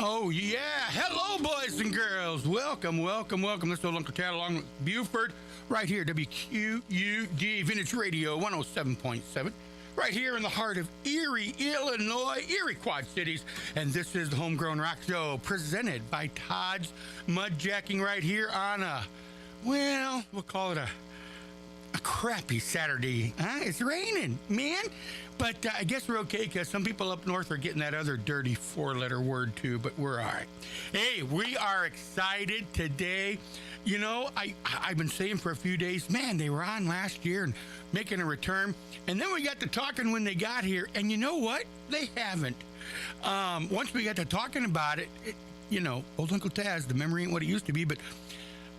Oh, yeah. Hello, boys and girls. Welcome. This is Uncle Tad along with Buford, right here, WQUD Vintage Radio 107.7, right here in the heart of Erie, Illinois, Erie Quad Cities. And this is the Homegrown Rock Show, presented by Todd's Mudjacking, right here on we'll call it a crappy Saturday. It's raining, man. But I guess we're okay because some people up north are getting that other dirty four-letter word too, but we're all right. Hey, we are excited today. You know, I've been saying for a few days, man, they were on last year and making a return. And then we got to talking when they got here. And you know what? They haven't. Once we got to talking about it, old Uncle Taz, the memory ain't what it used to be, but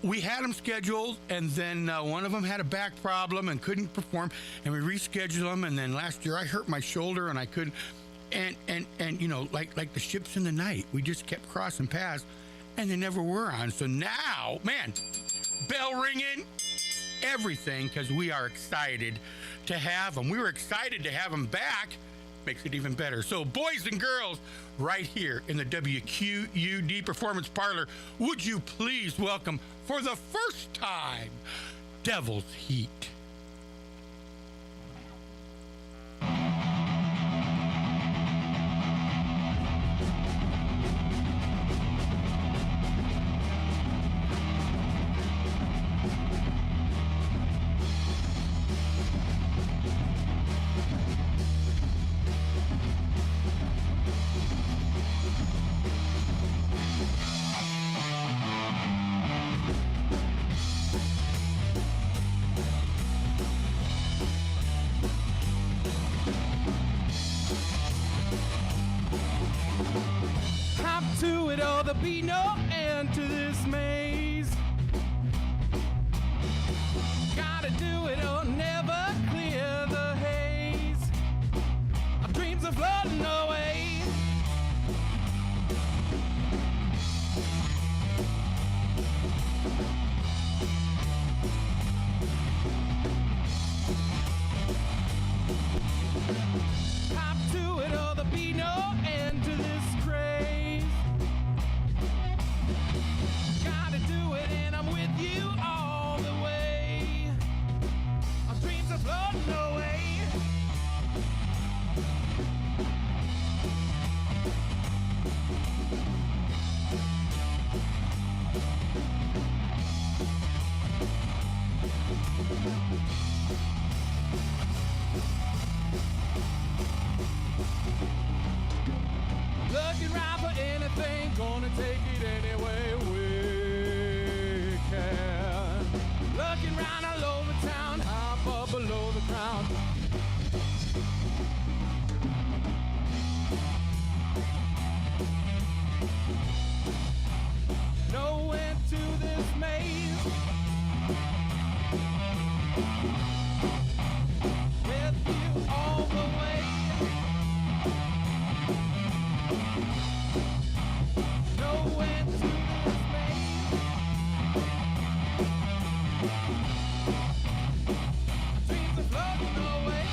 we had them scheduled, and then one of them had a back problem and couldn't perform, and we rescheduled them. And then last year I hurt my shoulder and I couldn't. And like the ships in the night, we just kept crossing paths, and they never were on. So now, man, bell ringing, everything, because we are excited to have them. We were excited to have them back. Makes it even better. So, boys and girls, right here in the WQUD Performance Parlor, would you please welcome, for the first time, Devil's Heat. To it all, there'll be no end to this maze. Gotta do it or never clear the haze. Our dreams are floating away. Hop to it or there'll be no end to this craze. Gotta do it and I'm with you all the way. Our dreams are floating away. Looking right for anything, gonna take it any way we can. Looking round all over town, high up below the ground. No end to this maze. With you all the way. No end to this maze. Dreams are floating away.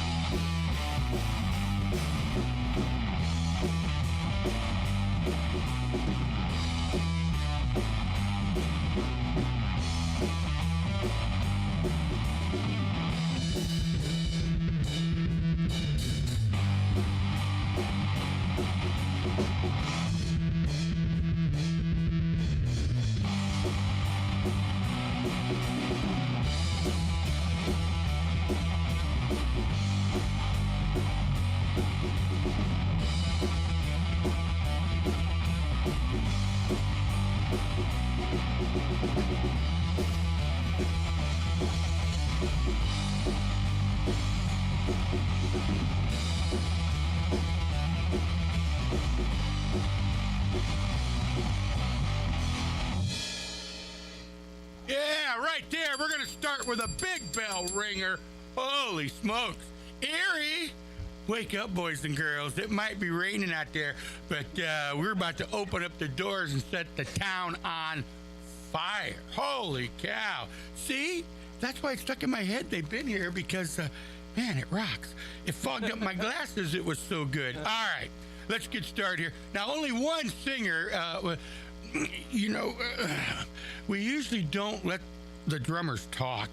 Yeah, right there. We're going to start with a big bell ringer. Holy smokes. Erie, wake up, boys and girls. It might be raining out there, but we're about to open up the doors and set the town on fire. Holy cow. See? That's why it stuck in my head they've been here, because, man, it rocks. It fogged up my glasses. It was so good. All right. let's get started here. Now, only one singer. We usually don't let the drummers talk.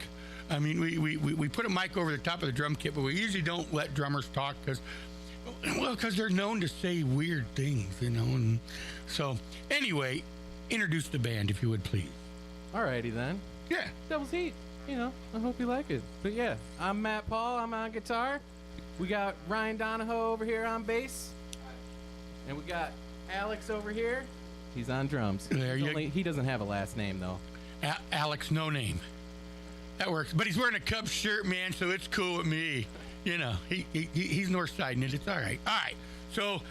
I mean, we put a mic over the top of the drum kit, but we usually don't let drummers talk because they're known to say weird things, And so, anyway, introduce the band, if you would, please. Alrighty then. Yeah. Devil's Heat. I hope you like it. But yeah, I'm Matt Paul. I'm on guitar. We got Ryan Donahoe over here on bass. And we got Alex over here. He's on drums. He doesn't have a last name, though. Alex, no name. That works. But he's wearing a Cubs shirt, man, so it's cool with me. He's north siding it. It's all right. All right. So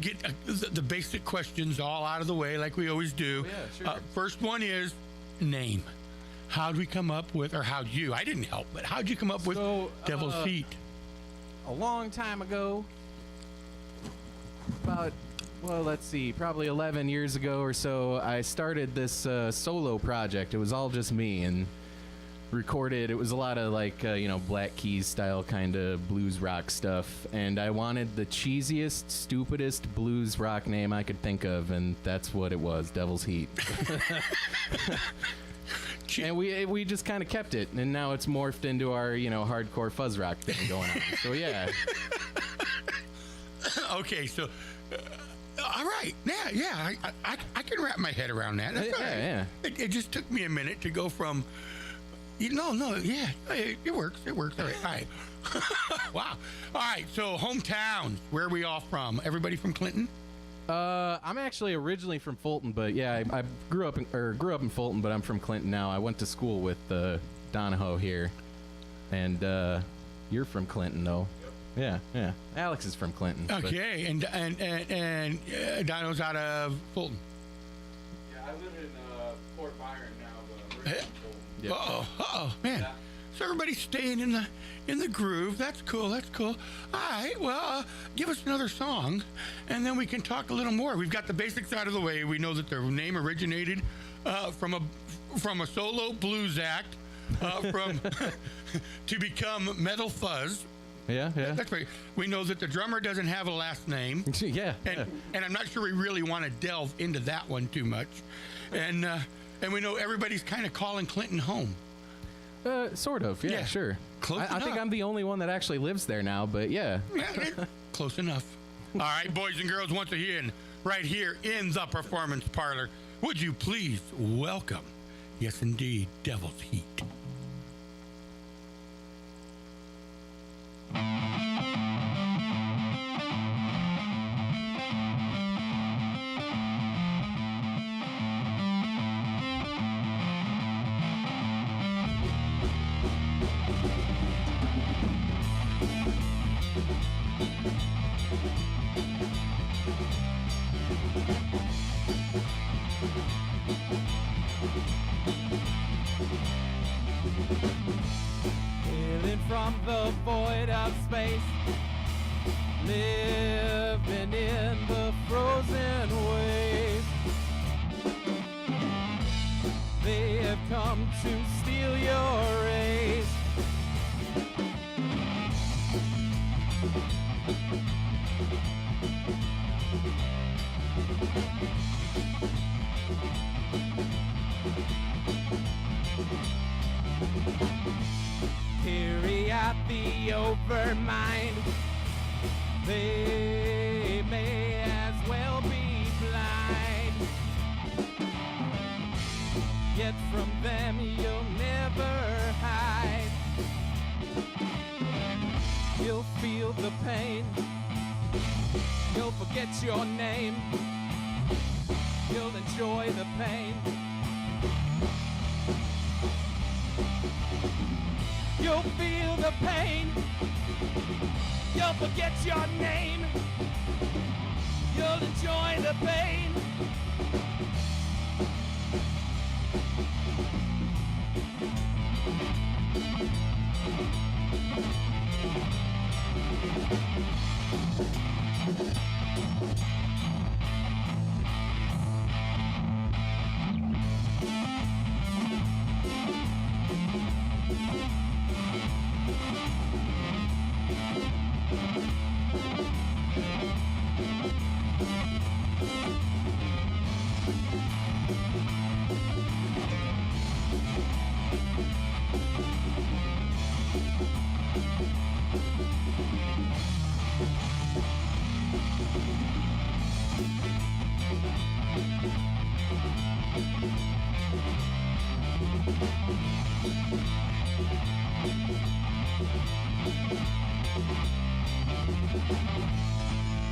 get the basic questions all out of the way like we always do. Oh, yeah, sure. First one is name. How'd we come up with, or how'd you? I didn't help, but how'd you come up with Devil's Heat? A long time ago, probably 11 years ago or so, I started this solo project. It was all just me and recorded. It was a lot of Black Keys style kind of blues rock stuff. And I wanted the cheesiest, stupidest blues rock name I could think of, and that's what it was, Devil's Heat. And we just kind of kept it, and now it's morphed into our hardcore fuzz rock thing going on. So yeah. Okay, so all right, yeah, I can wrap my head around that. That's all right. Yeah. It just took me a minute to go from, it works. All right. Wow. All right. So hometowns, where are we all from? Everybody from Clinton? I'm actually originally from Fulton, but yeah, I grew up in Fulton, but I'm from Clinton now. I went to school with Donahoe here, and you're from Clinton though. Yeah. Alex is from Clinton. Okay, and Donahoe's out of Fulton. Yeah, I live in Fort Byron now, but I'm originally from Fulton. Yep. Oh, man. Yeah. So everybody's staying in the groove. That's cool. All right. Well, give us another song, and then we can talk a little more. We've got the basics out of the way. We know that the name originated from a solo blues act to become Metal Fuzz. Yeah. That's right. We know that the drummer doesn't have a last name. Yeah. And I'm not sure we really want to delve into that one too much. And we know everybody's kind of calling Clinton home. Sort of. Yeah. Sure. Close I think enough. I'm the only one that actually lives there now, but yeah. Close enough. All right, boys and girls, once again, right here in the Performance Parlor, would you please welcome, yes indeed, Devil's Heat. Hailing from the void of space, living in the frozen waves. They have come to steal your rays. Carry out the overmind. They may as well be blind. Yet from them you'll never hide. You'll feel the pain. You'll forget your name. You'll enjoy the pain. You'll feel the pain. You'll forget your name. You'll enjoy the pain.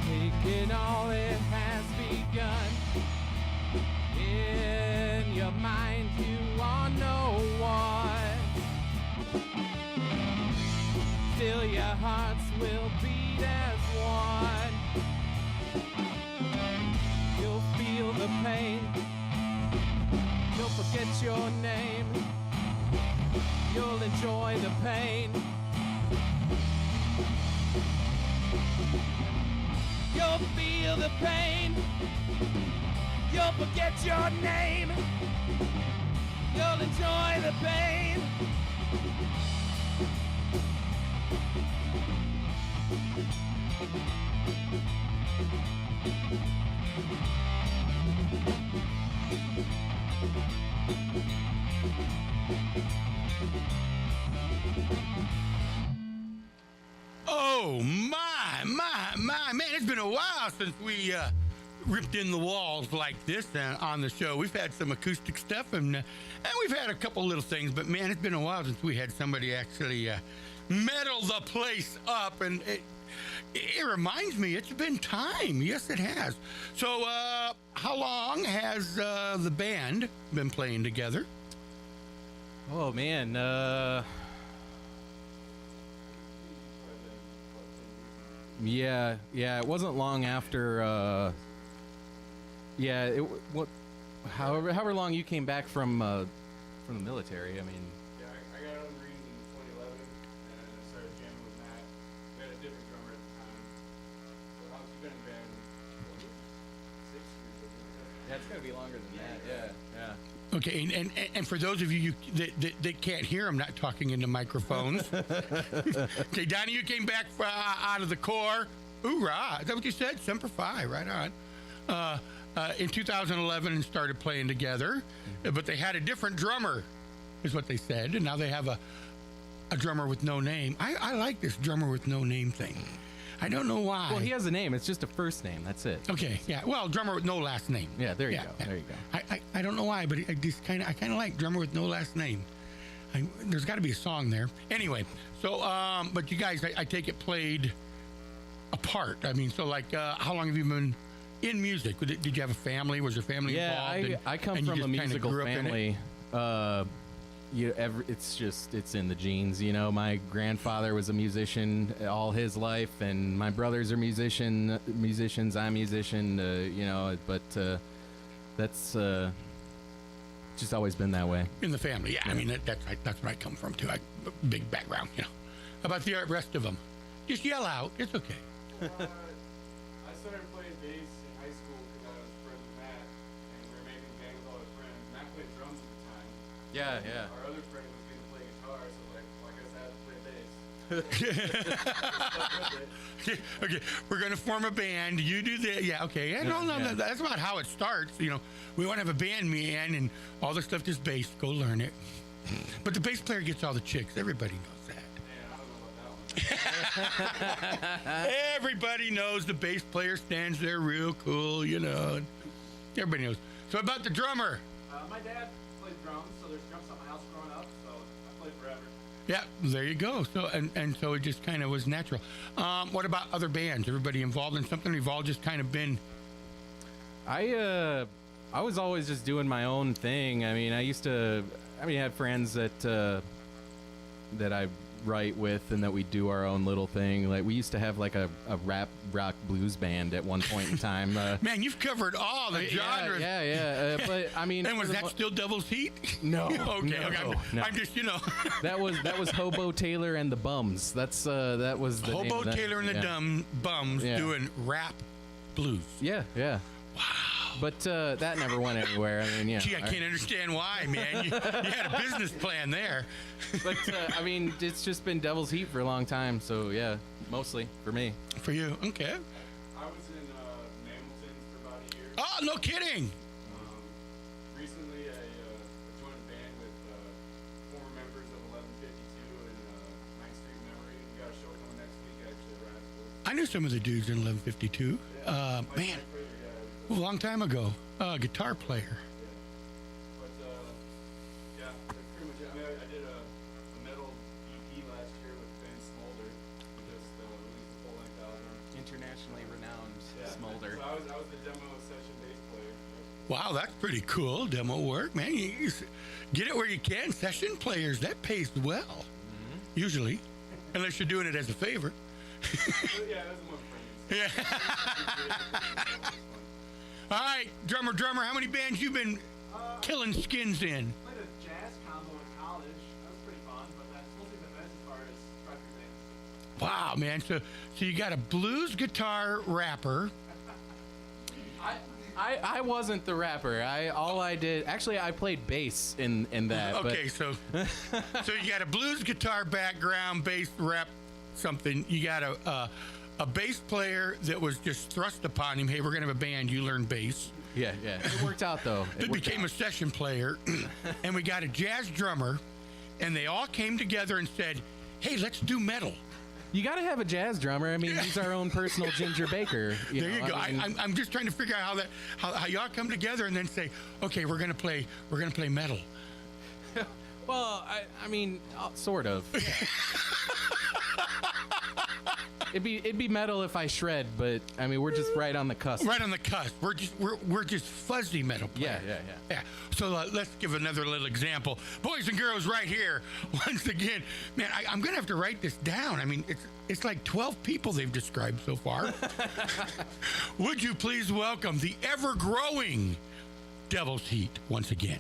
Taking all it has begun. In your mind, you are no one. Still, your hearts will beat as one. You'll feel the pain. You'll forget your name. You'll enjoy the pain. You'll feel the pain. You'll forget your name. You'll enjoy the pain. Oh, man, it's been a while since we ripped in the walls like this on the show. We've had some acoustic stuff, and we've had a couple little things, but man, it's been a while since we had somebody actually metal the place up, and it reminds me, it's been time. Yes, it has. So, how long has the band been playing together? Oh, man. Yeah, it wasn't long after, however long you came back from the military, I mean. Yeah, I got out of the Marines in 2011, and I started jamming with Matt. We had a different drummer at the time. So how's it been, Ben? 6 years, I think. Yeah, it's gotta be longer than that, yeah. Okay, and for those of you that can't hear, I'm not talking into microphones. Okay, Donnie, you came back out of the Corps. Hoorah! Is that what you said? Semper Fi, right on. In 2011 and started playing together, but they had a different drummer, is what they said, and now they have a drummer with no name. I like this drummer with no name thing. I don't know why. Well, he has a name. It's just a first name. That's it. Okay, yeah. Well, drummer with no last name. Yeah, there you go. There you go. I don't know why, but I kind of like drummer with no last name. There's got to be a song there. Anyway, so but you guys, I take it, played apart. I mean, so like, how long have you been in music? Did you have a family? Was your family involved? Yeah, I come from a musical family. It's in the genes, you know. My grandfather was a musician all his life, and my brothers are musicians. I'm a musician, you know. But that's just always been that way in the family. Yeah, I mean that's where I come from too. Big background, you know. How about the rest of them? Just yell out. It's okay. I started playing bass in high school because I was friends with Matt, and we were making a band with all our friends. Matt played drums at the time. Yeah. Our other friend was going to play guitar, so I guess I had to play bass. Okay, we're gonna form a band. You do that. Yeah, okay. Yeah, no, Yeah. that's about how it starts. You know, we want to have a band, man, and all the stuff is bass. Go learn it. But the bass player gets all the chicks. Everybody knows that. Man, I don't know about that one. Everybody knows the bass player stands there real cool. You know, everybody knows. So about the drummer. My dad played drums, so there's drums at my house growing up, so I played forever. Yeah, there you go. So and so it just kind of was natural. What about other bands? Everybody involved in something? You've all just kind of been. I was always just doing my own thing. I mean, I had friends that I write with and that we do our own little thing. Like we used to have like a rap rock blues band at one point in time. Man, you've covered all the genres. Yeah. But I mean, and was that still Devil's Heat? No. Okay. No. I'm just, you know. that was Hobo Taylor and the Bums. That was the name Hobo of that. Taylor and the Bums doing rap blues. Yeah. Wow. But that never went anywhere. I mean, yeah. Gee, I can't understand why, man. You had a business plan there. But I mean, it's just been Devil's Heat for a long time. So yeah, mostly for me. For you, okay. I was in Hamilton for about a year. Oh, no kidding. Recently, I joined a band with former members of 1152 and I knew some of the dudes in 1152. Man, Further, a long time ago. Guitar player. But yeah, that's pretty much it. I mean, I did a metal EP last year with the band Smolder. We just released a full-length album. Internationally renowned Smolder. So I was the demo session bass player. Wow, that's pretty cool. Demo work, man. You get it where you can. Session players, that pays well. Usually, unless you're doing it as a favor. So, yeah, that's more friendly. Yeah. All right, drummer, how many bands you been killing skins in? Played a jazz combo in college. That was pretty fun, but that's mostly the best as far as record things. Wow, man. So you got a blues guitar rapper. I wasn't the rapper. I played bass in that. Okay, so you got a blues guitar background, bass rap something. You got a bass player that was just thrust upon him. Hey, we're gonna have a band. You learn bass. Yeah. It worked out though. That became a session player, and we got a jazz drummer, and they all came together and said, "Hey, let's do metal." You got to have a jazz drummer. I mean, he's our own personal Ginger Baker. There you go. I'm just trying to figure out how y'all come together and then say, "Okay, we're gonna play metal." Well, I mean, sort of. Yeah. It'd be metal if I shred, but I mean, we're just right on the cusp. Right on the cusp. We're just fuzzy metal players. Yeah. So let's give another little example, boys and girls, right here. Once again, man, I'm gonna have to write this down. I mean, it's like 12 people they've described so far. Would you please welcome the ever-growing Devil's Heat once again?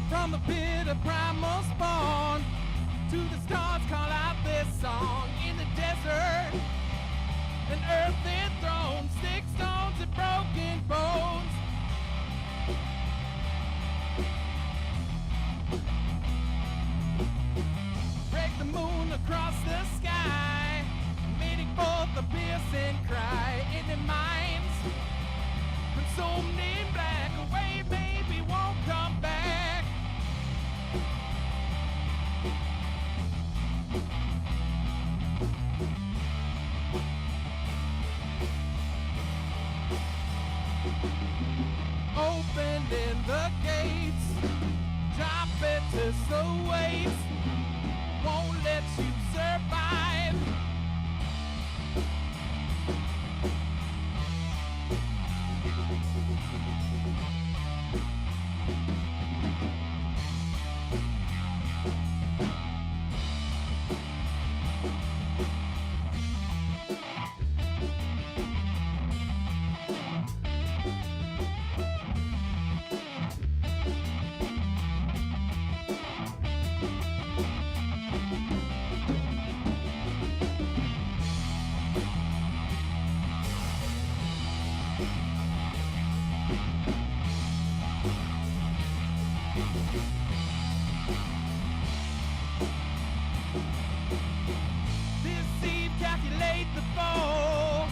From the pit of primal spawn to the stars call out this song in the desert. An earthen throne, six stones and broken bones. Break the moon across the sky, meeting forth a piercing cry in their minds. Consumed in black, away baby won't come back. Opening the gates, drop it to the waves, won't let you survive. This eve, calculate the fall.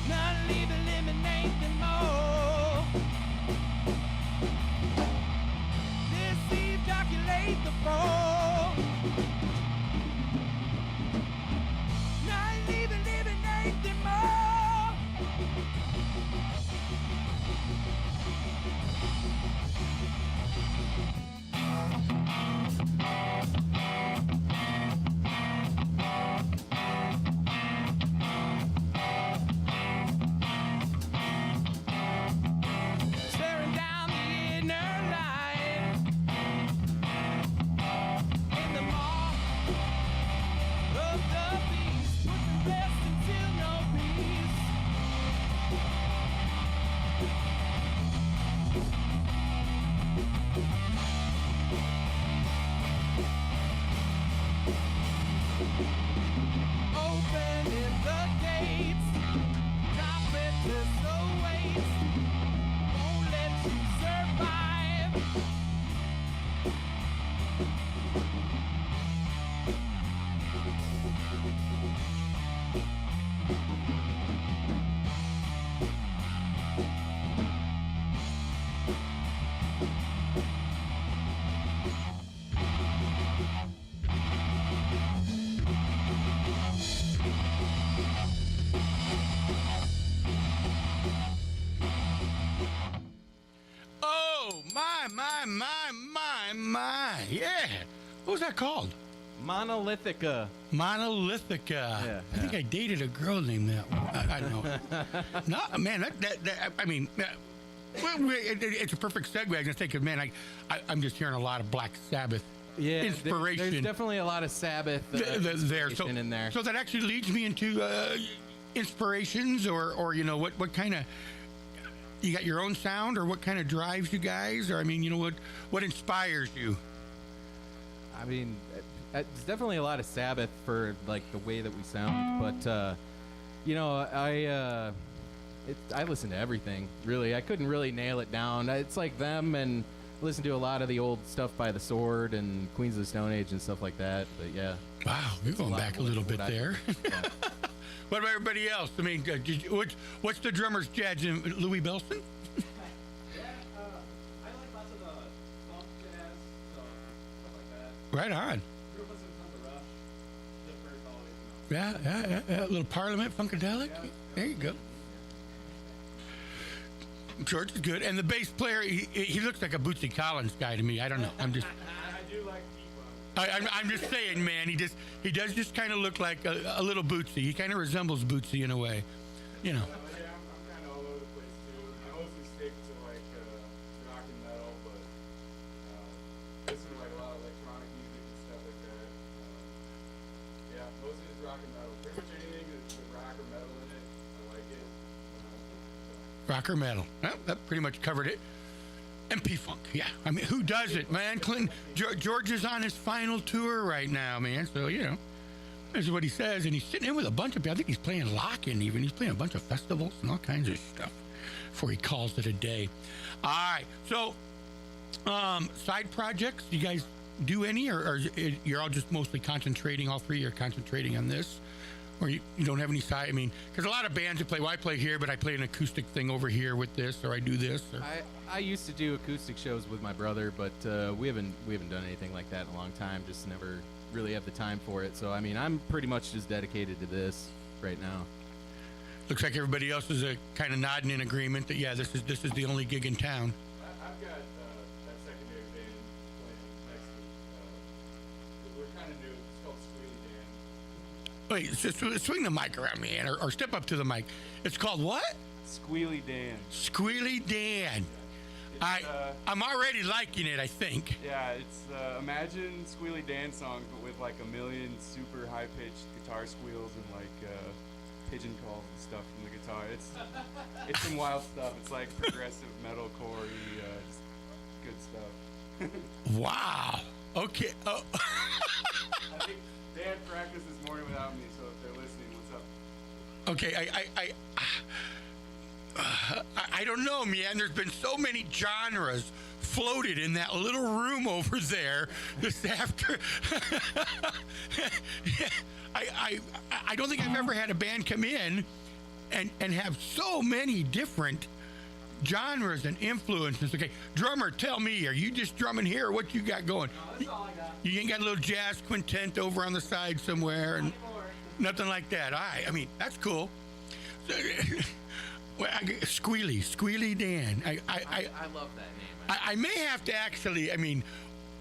Not leave, eliminate them all. This eve, calculate the fall. Not leave, eliminate them all. Staring down the inner light in the maw of the beast. Put the rest until no peace. Opening the gates, carpenters awaits, won't let you survive. Oh, my. Yeah. What was that called? Monolithica. Monolithica. Yeah, I think I dated a girl named that one. I don't know. No, man, I mean, it's a perfect segue. I was going to say, because, man, I'm just hearing a lot of Black Sabbath inspiration. There's definitely a lot of Sabbath there. inspiration in there. So that actually leads me into inspirations or you know, what kind of, you got your own sound, or what kind of drives you guys? Or, I mean, you know, what inspires you? I mean, it's definitely a lot of Sabbath for like the way that we sound, but you know, I listen to everything really. I couldn't really nail it down. It's like them, and listen to a lot of the old stuff by The Sword and Queens of the Stone Age and stuff like that. But yeah. Wow, we're going back a little bit there. What about everybody else? I mean, what's the drummer's jazz? Louis Belson? Yeah, I like lots of the funk jazz, so stuff like that. Right on. Grew up listening to Rush, Jeff Berry's always, Yeah. Little Parliament Funkadelic. Yeah. There you go. George is good, and the bass player, he looks like a Bootsy Collins guy to me. I don't know. I'm just. I do like P-Funk. I'm just saying, man. He does just kind of look like a little Bootsy. He kind of resembles Bootsy in a way, you know. Yeah, I'm kind of all over the place too. I mostly stick to like rock and metal, but listen to like a lot of electronic music and stuff like that. Yeah, mostly just rock and metal. Pretty much anything with rock or metal in it, I like it. Rock or metal. Well, that pretty much covered it. And P-Funk, yeah. I mean, who does it, man? Clinton, George is on his final tour right now, man. So, you know, this is what he says. And he's sitting in with a bunch of people. I think he's playing Lock-In even. He's playing a bunch of festivals and all kinds of stuff before he calls it a day. All right. So, side projects, you guys do any? Or you're all just mostly concentrating, all three are concentrating on this? Or you don't have any side? I mean, because a lot of bands that play, well, I play here, but I play an acoustic thing over here with this, or I do this. Or. I used to do acoustic shows with my brother, but we haven't done anything like that in a long time. Just never really have the time for it. So I mean, I'm pretty much just dedicated to this right now. Looks like everybody else is kind of nodding in agreement that this is the only gig in town. I've got that secondary band playing next week. We're kind of new. It's called Squealy Dan. Wait, swing the mic around, man, or step up to the mic. It's called what? Squealy Dan. Squealy Dan. I'm already liking it, I think. Yeah, it's imagine Squealy Dan songs, but with like a million super high-pitched guitar squeals and like pigeon calls and stuff from the guitar. It's some wild stuff. It's like progressive metalcore, just good stuff. Wow. Okay. Oh. I think they had practice this morning without me, so if they're listening, what's up? Okay, I don't know, man. There's been so many genres floated in that little room over there this after. I don't think I've ever had a band come in and have so many different genres and influences. Okay, drummer, tell me, are you just drumming here or what you got going? No, that's all I got. You ain't got a little jazz quintet over on the side somewhere and nothing like that. I mean, that's cool. Well, Squealy Dan. I love that name. I may have to actually, I mean,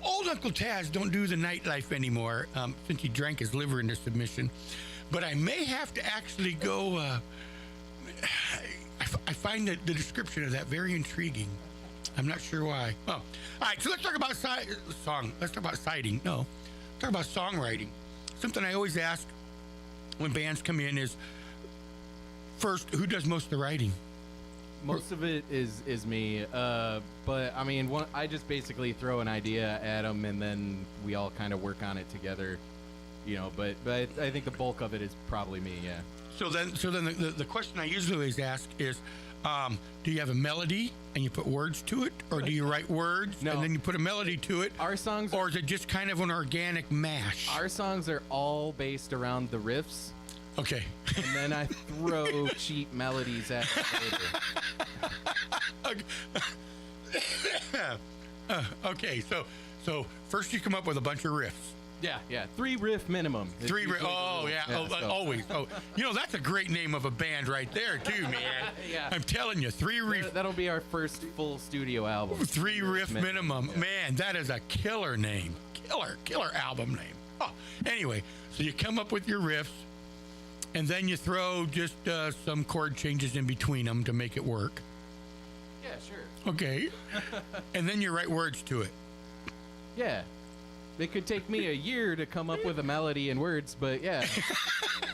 old Uncle Taz don't do the nightlife anymore since he drank his liver into submission. But I may have to actually go, I find the description of that very intriguing. I'm not sure why. Oh, all right, so let's talk about Let's talk about citing. No, let's talk about songwriting. Something I always ask when bands come in is, first, who does most of the writing? Most of it is me, but I mean, I just basically throw an idea at them, and then we all kind of work on it together, you know. But I think the bulk of it is probably me, yeah. So then the question I usually always ask is, do you have a melody and you put words to it, or do you write words No. and then you put a melody to it? Our songs, Or is it just kind of an organic mash? our songs are all based around the riffs, Okay. and then I throw cheap melodies at it later. Okay, so first you come up with a bunch of riffs. Yeah, 3 riff minimum. It's Three riffs. usually the Oh, rule. yeah. so- Always. Oh, you know, that's a great name of a band right there, too, man. Yeah. I'm telling you, 3 riff. That'll be our first full studio album. 3 riff minimum. Yeah. Man, that is a killer name. Killer album name. Oh, anyway, so you come up with your riffs, and then you throw just some chord changes in between them to make it work. Yeah, sure. Okay. And then you write words to it. Yeah. It could take me a year to come up with a melody and words, but yeah.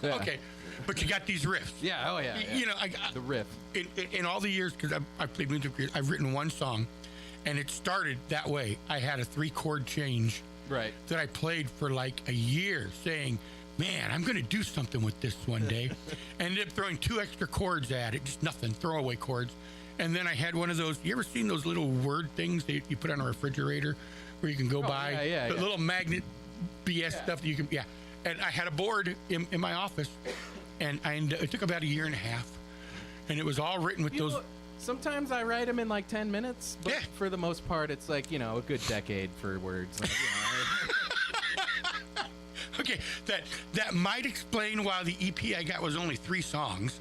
Yeah. Okay. But you got these riffs. Yeah, oh yeah. You know, the riff. in all the years, because I've played music, I've written one song, and it started that way. I had a 3-chord change Right. that I played for like a year, saying, man, I'm going to do something with this one day. Ended up throwing 2 extra chords at it, just nothing, throwaway chords. And then I had one of those, you ever seen those little word things that you put on a refrigerator where you can go buy? Yeah, the little magnet BS stuff that you can, And I had a board in my office, and it took about a year and a half. And it was all written with those. Sometimes I write them in like 10 minutes, but Yeah. for the most part, it's like, you know, a good decade for words. Like, Okay, that might explain why the EP I got was only 3 songs.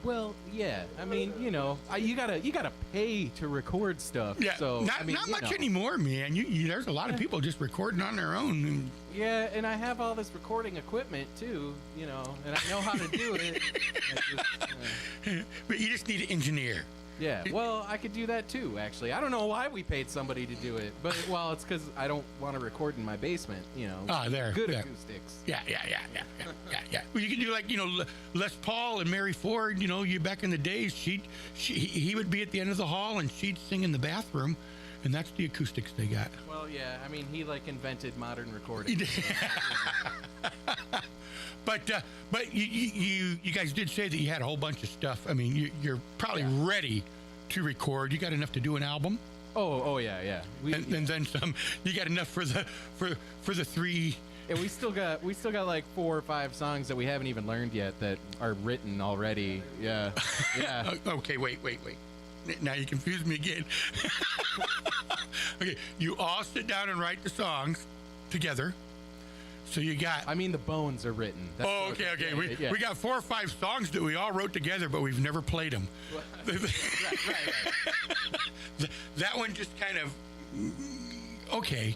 well, yeah. I mean, you know, you gotta pay to record stuff. Yeah, So not I mean, you much know. anymore, man. There's a lot of people just recording on their own. And Yeah, and I have all this recording equipment too, you know, and I know how to do it. but you just need an engineer. Yeah, well, I could do that too, actually. I don't know why we paid somebody to do it, but, well, it's because I don't want to record in my basement, you know. There. Good yeah. acoustics. Yeah. Well, you can do like, Les Paul and Mary Ford, you back in the days, he would be at the end of the hall and she'd sing in the bathroom, and that's the acoustics they got. Well, yeah, I mean, he, like, invented modern recording. But you guys did say that you had a whole bunch of stuff. I mean, you're probably ready to record. You got enough to do an album, Oh, yeah. and then some. You got enough for the 3. And we still got like 4 or 5 songs that we haven't even learned yet that are written already. Yeah. Okay, wait. Now you confused me again. Okay, you all sit down and write the songs together. So you got. I mean, the bones are written. That's what- Okay. Yeah. We got 4 or 5 songs that we all wrote together, but we've never played them. Right. That one just kind of. Okay.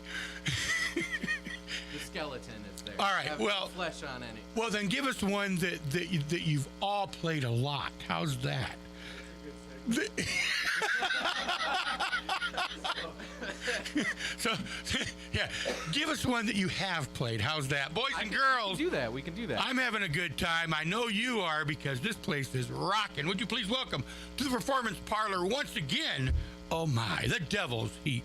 The skeleton is there. All right, Have no well- flesh on any. Well, then give us one that you've all played a lot. How's that? So, yeah, give us one that you have played. How's that? Boys and girls, We can do that. I'm having a good time. I know you are, because this place is rocking. Would you please welcome to the performance parlor once again, oh my, the Devil's Heat.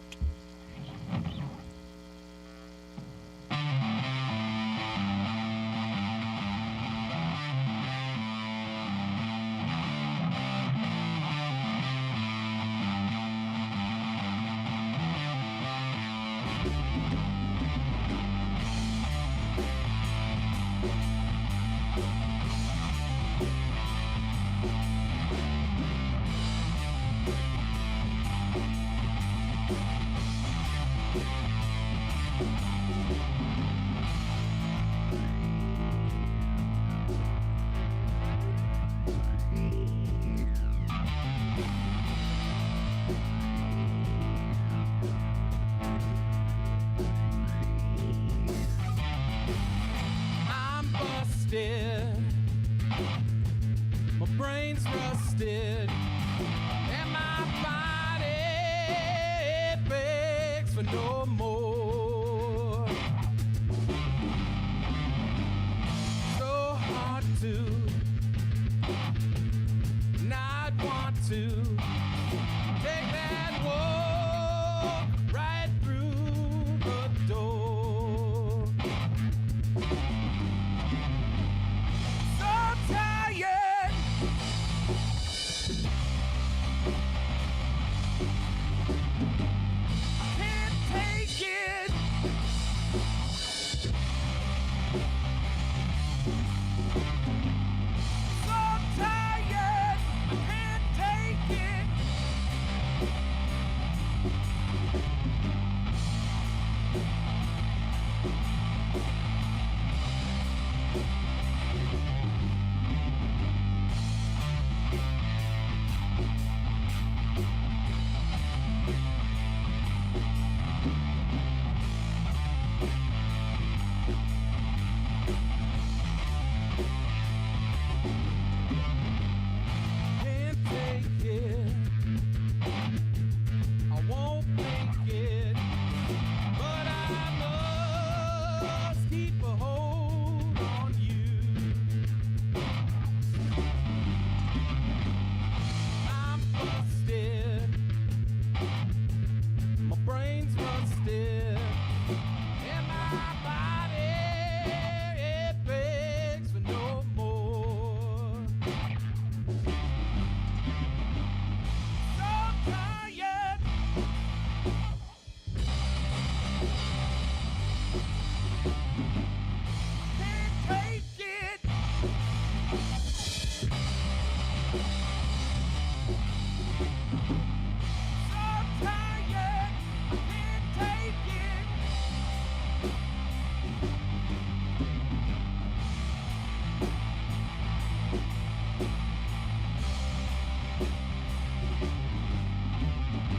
no more. So hard to not want to take that walk right through the door. So tired. Can't take it. So tired. I can't take it. Can't take it. I won't make it. But I must keep a hold on you. I'm busted. My brain's rusted. And my body, it begs for no more. So tired. Can't take it. So tired. Can't take it.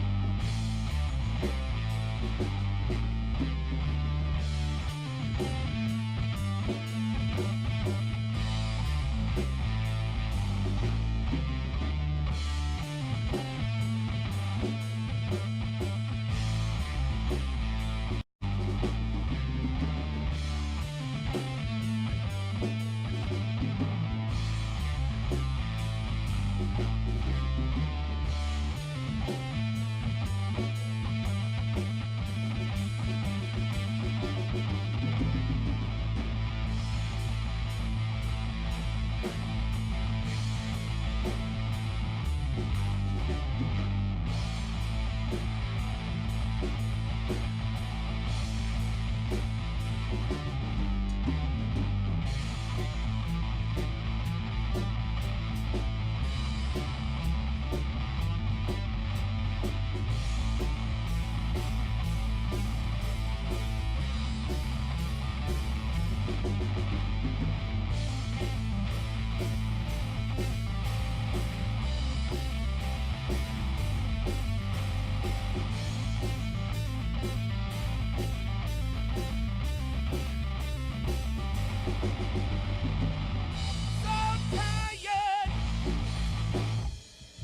So tired.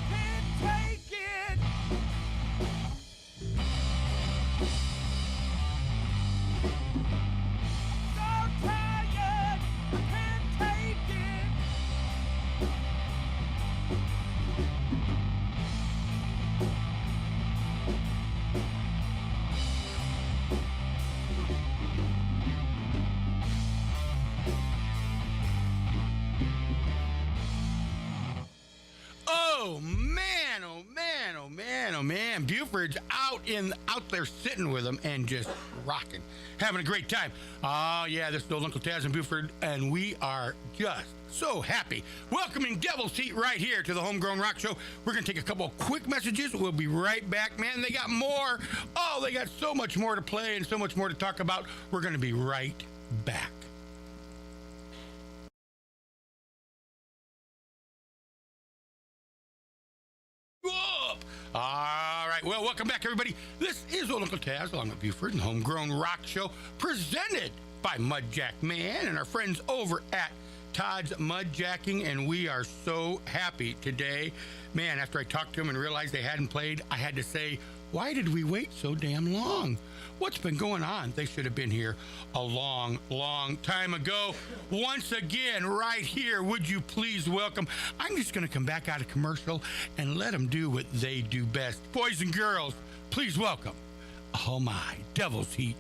Can't take it. So tired. I can't take it. Oh man, oh man, oh man, oh man. Buford's out there sitting with them and just rocking, having a great time. Oh yeah, this is old Uncle Taz and Buford, and we are just so happy. Welcoming Devil's Seat right here to the Homegrown Rock Show. We're gonna take a couple of quick messages. We'll be right back, man. They got more. Oh, they got so much more to play and so much more to talk about. We're gonna be right back. Up. All right. Well, welcome back, everybody. This is Old Uncle Taz, along with Buford and Homegrown Rock Show, presented by Mudjack Man and our friends over at Todd's Mudjacking, and we are so happy today. Man, after I talked to him and realized they hadn't played, I had to say, why did we wait so damn long? What's been going on? They should have been here a long, long time ago. Once again, right here, would you please welcome? I'm just going to come back out of commercial and let them do what they do best. Boys and girls, please welcome. Oh my, Devil's Heat.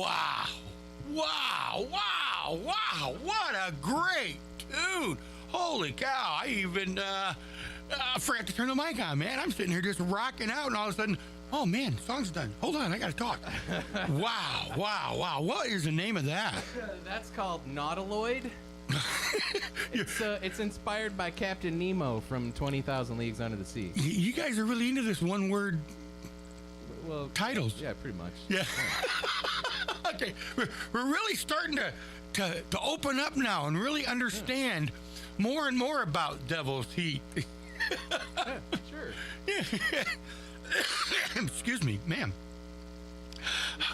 Wow. Wow. Wow. Wow. What a great tune. Holy cow. I even forgot to turn the mic on, man. I'm sitting here just rocking out, and all of a sudden, oh, man, song's done. Hold on. I got to talk. Wow. Wow. Wow. What is the name of that? That's called Nautiloid. It's inspired by Captain Nemo from 20,000 Leagues Under the Sea. You guys are really into this one word Well, titles. yeah, pretty much. Yeah. Okay. We're really starting to open up now and really understand more and more about Devil's Heat. Yeah, sure. Excuse me, ma'am.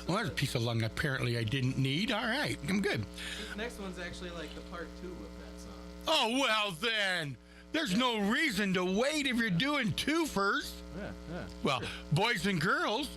Well, there's a piece of lung apparently I didn't need. All right, I'm good. This next one's actually like the part 2 of that song. Oh, well then. There's no reason to wait if you're doing two first. Yeah. Well, boys and girls,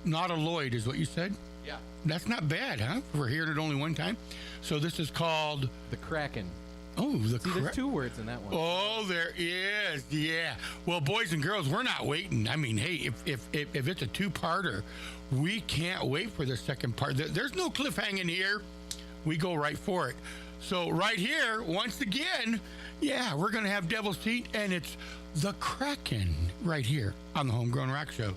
Nautiloid is what you said? Yeah. That's not bad, huh? We're hearing it only one time. So this is called... The Kraken. Oh, There's 2 words in that one. Oh, there is. Yeah. Well, boys and girls, we're not waiting. I mean, hey, if it's a 2-parter, we can't wait for the second part. There's no cliffhanging here. We go right for it. So right here, once again, yeah, we're going to have Devil's Heat, and it's The Kraken right here on the Homegrown Rock Show.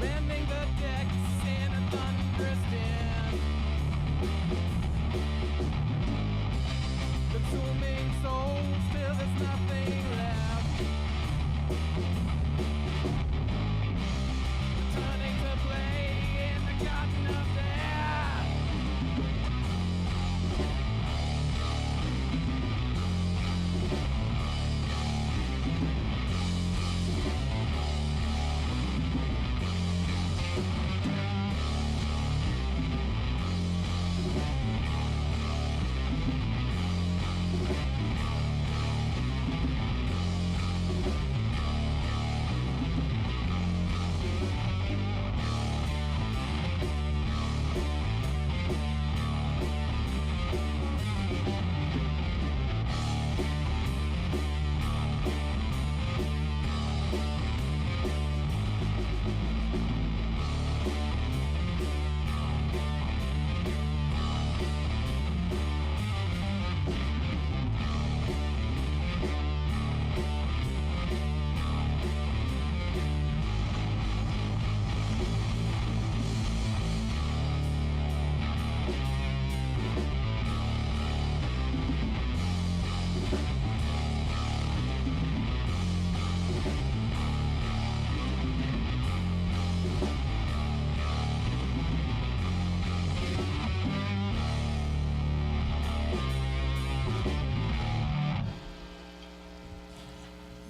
Bending the deck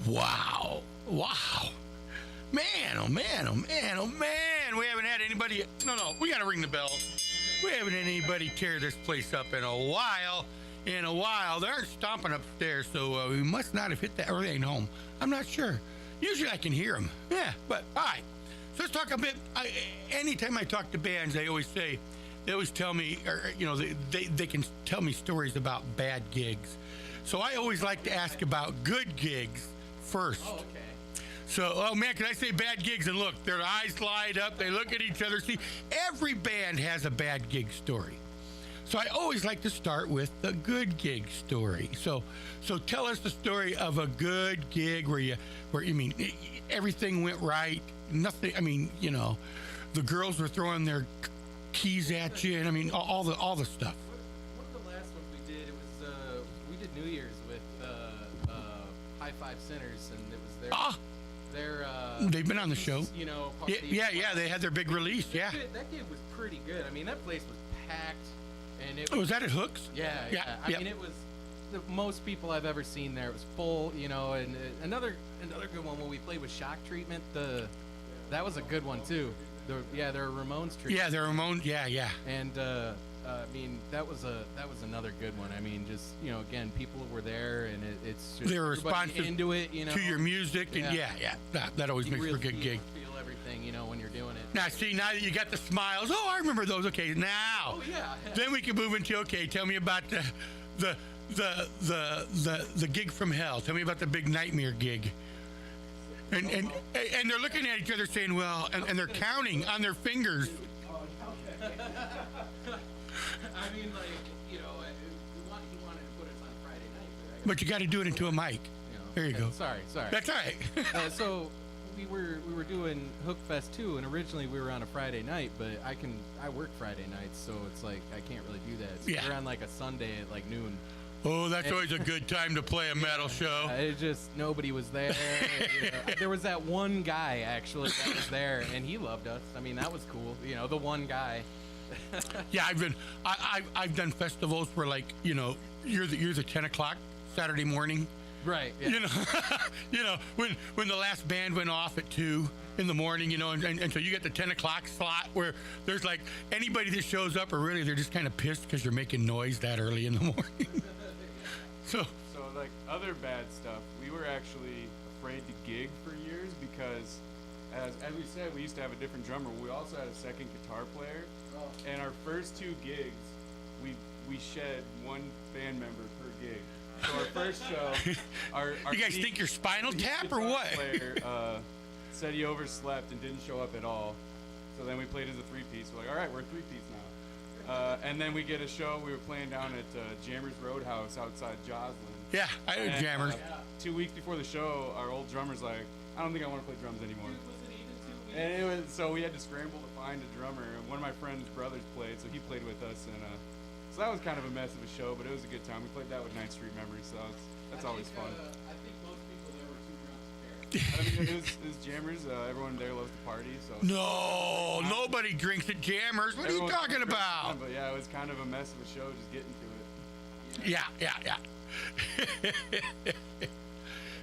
Wow. Man, oh man, oh man, oh man. We haven't had anybody. No, we got to ring the bell. We haven't had anybody tear this place up in a while. They aren't stomping upstairs, so we must not have hit that, or they ain't home. I'm not sure. Usually I can hear them. Yeah, but all right. So let's talk a bit. Anytime I talk to bands, they always tell me, or, they can tell me stories about bad gigs. So I always like to ask about good gigs first. Oh, okay. So, oh man, can I say bad gigs? And look, their eyes light up. They look at each other. See, every band has a bad gig story. So I always like to start with the good gig story. So tell us the story of a good gig where everything went right. Nothing. The girls were throwing their keys at you, and all the stuff. One of the last ones we did, it was we did New Year's with High Five Sinners, and it was their they've been on the show. Yeah. They had their big release. Yeah. That gig was pretty good. That place was packed, and it was that at Hooks? Yeah. It was the most people I've ever seen there. It was full, and another good one when we played with Shock Treatment. That was a good one too. They're Ramones treatment. Yeah, they're Ramones. Yeah. And that was another good one. Again, people were there, and it's just they were responsive into it, to your music, and that always makes for a good gig. Feel everything, when you're doing it. Now, see, now that you got the smiles, I remember those. Okay, now, then we can move into tell me about the gig from hell. Tell me about the big nightmare gig. And they're looking at each other saying, well, and they're counting on their fingers. He wanted to put us on Friday night. But you got to do it into a mic. There you go. Sorry. That's all right. So we were doing Hookfest 2, and originally we were on a Friday night, but I work Friday nights, so it's like I can't really do that. So we're on like a Sunday at noon. Oh, that's always a good time to play a metal show. It just, nobody was there. There was that one guy, actually, that was there, and he loved us. That was cool. The one guy. Yeah, I've done festivals where, you're the 10 o'clock Saturday morning. Right. Yeah. When the last band went off at 2 in the morning, and so you get the 10 o'clock slot where there's anybody that shows up, or really they're just kind of pissed because you're making noise that early in the morning. So other bad stuff, we were actually afraid to gig for years because, as we said, we used to have a different drummer. We also had a second guitar player, and our first 2 gigs, we shed one band member per gig. So our first show, our you guys think you're Spinal Tap or what? Player said he overslept and didn't show up at all. So then we played as a 3-piece. We're like, all right, we're a 3-piece now. And then we get a show. We were playing down at Jammers Roadhouse outside Joslin. Yeah, I know Jammers. 2 weeks before the show, our old drummer's like, I don't think I want to play drums anymore. And so we had to scramble to find a drummer. And one of my friend's brothers played, so he played with us. And so that was kind of a mess of a show, but it was a good time. We played that with 9th Street Memories, so that's always fun. I think most people there were too drunk to care. It was Jammers. Everyone there loves to party. So no, nobody drinks at Jammers. What are you talking about? But yeah, it was kind of a mess of a show just getting to it. Yeah.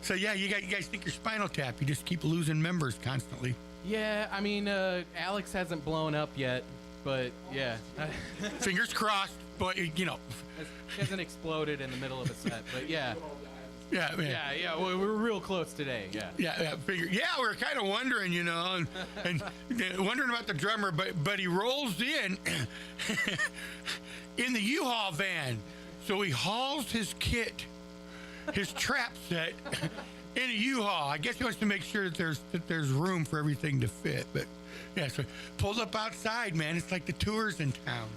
So you guys think you're Spinal Tap. You just keep losing members constantly. Yeah, Alex hasn't blown up yet, but yeah. Fingers crossed, but He hasn't exploded in the middle of a set, but yeah. Yeah. Well, we were real close today. Yeah. We're kind of wondering, and wondering about the drummer, but he rolls in the U-Haul van. So he hauls his kit, his trap set, in a U-Haul. I guess he wants to make sure that there's room for everything to fit. But yeah, so pulls up outside, man. It's like the tours in town.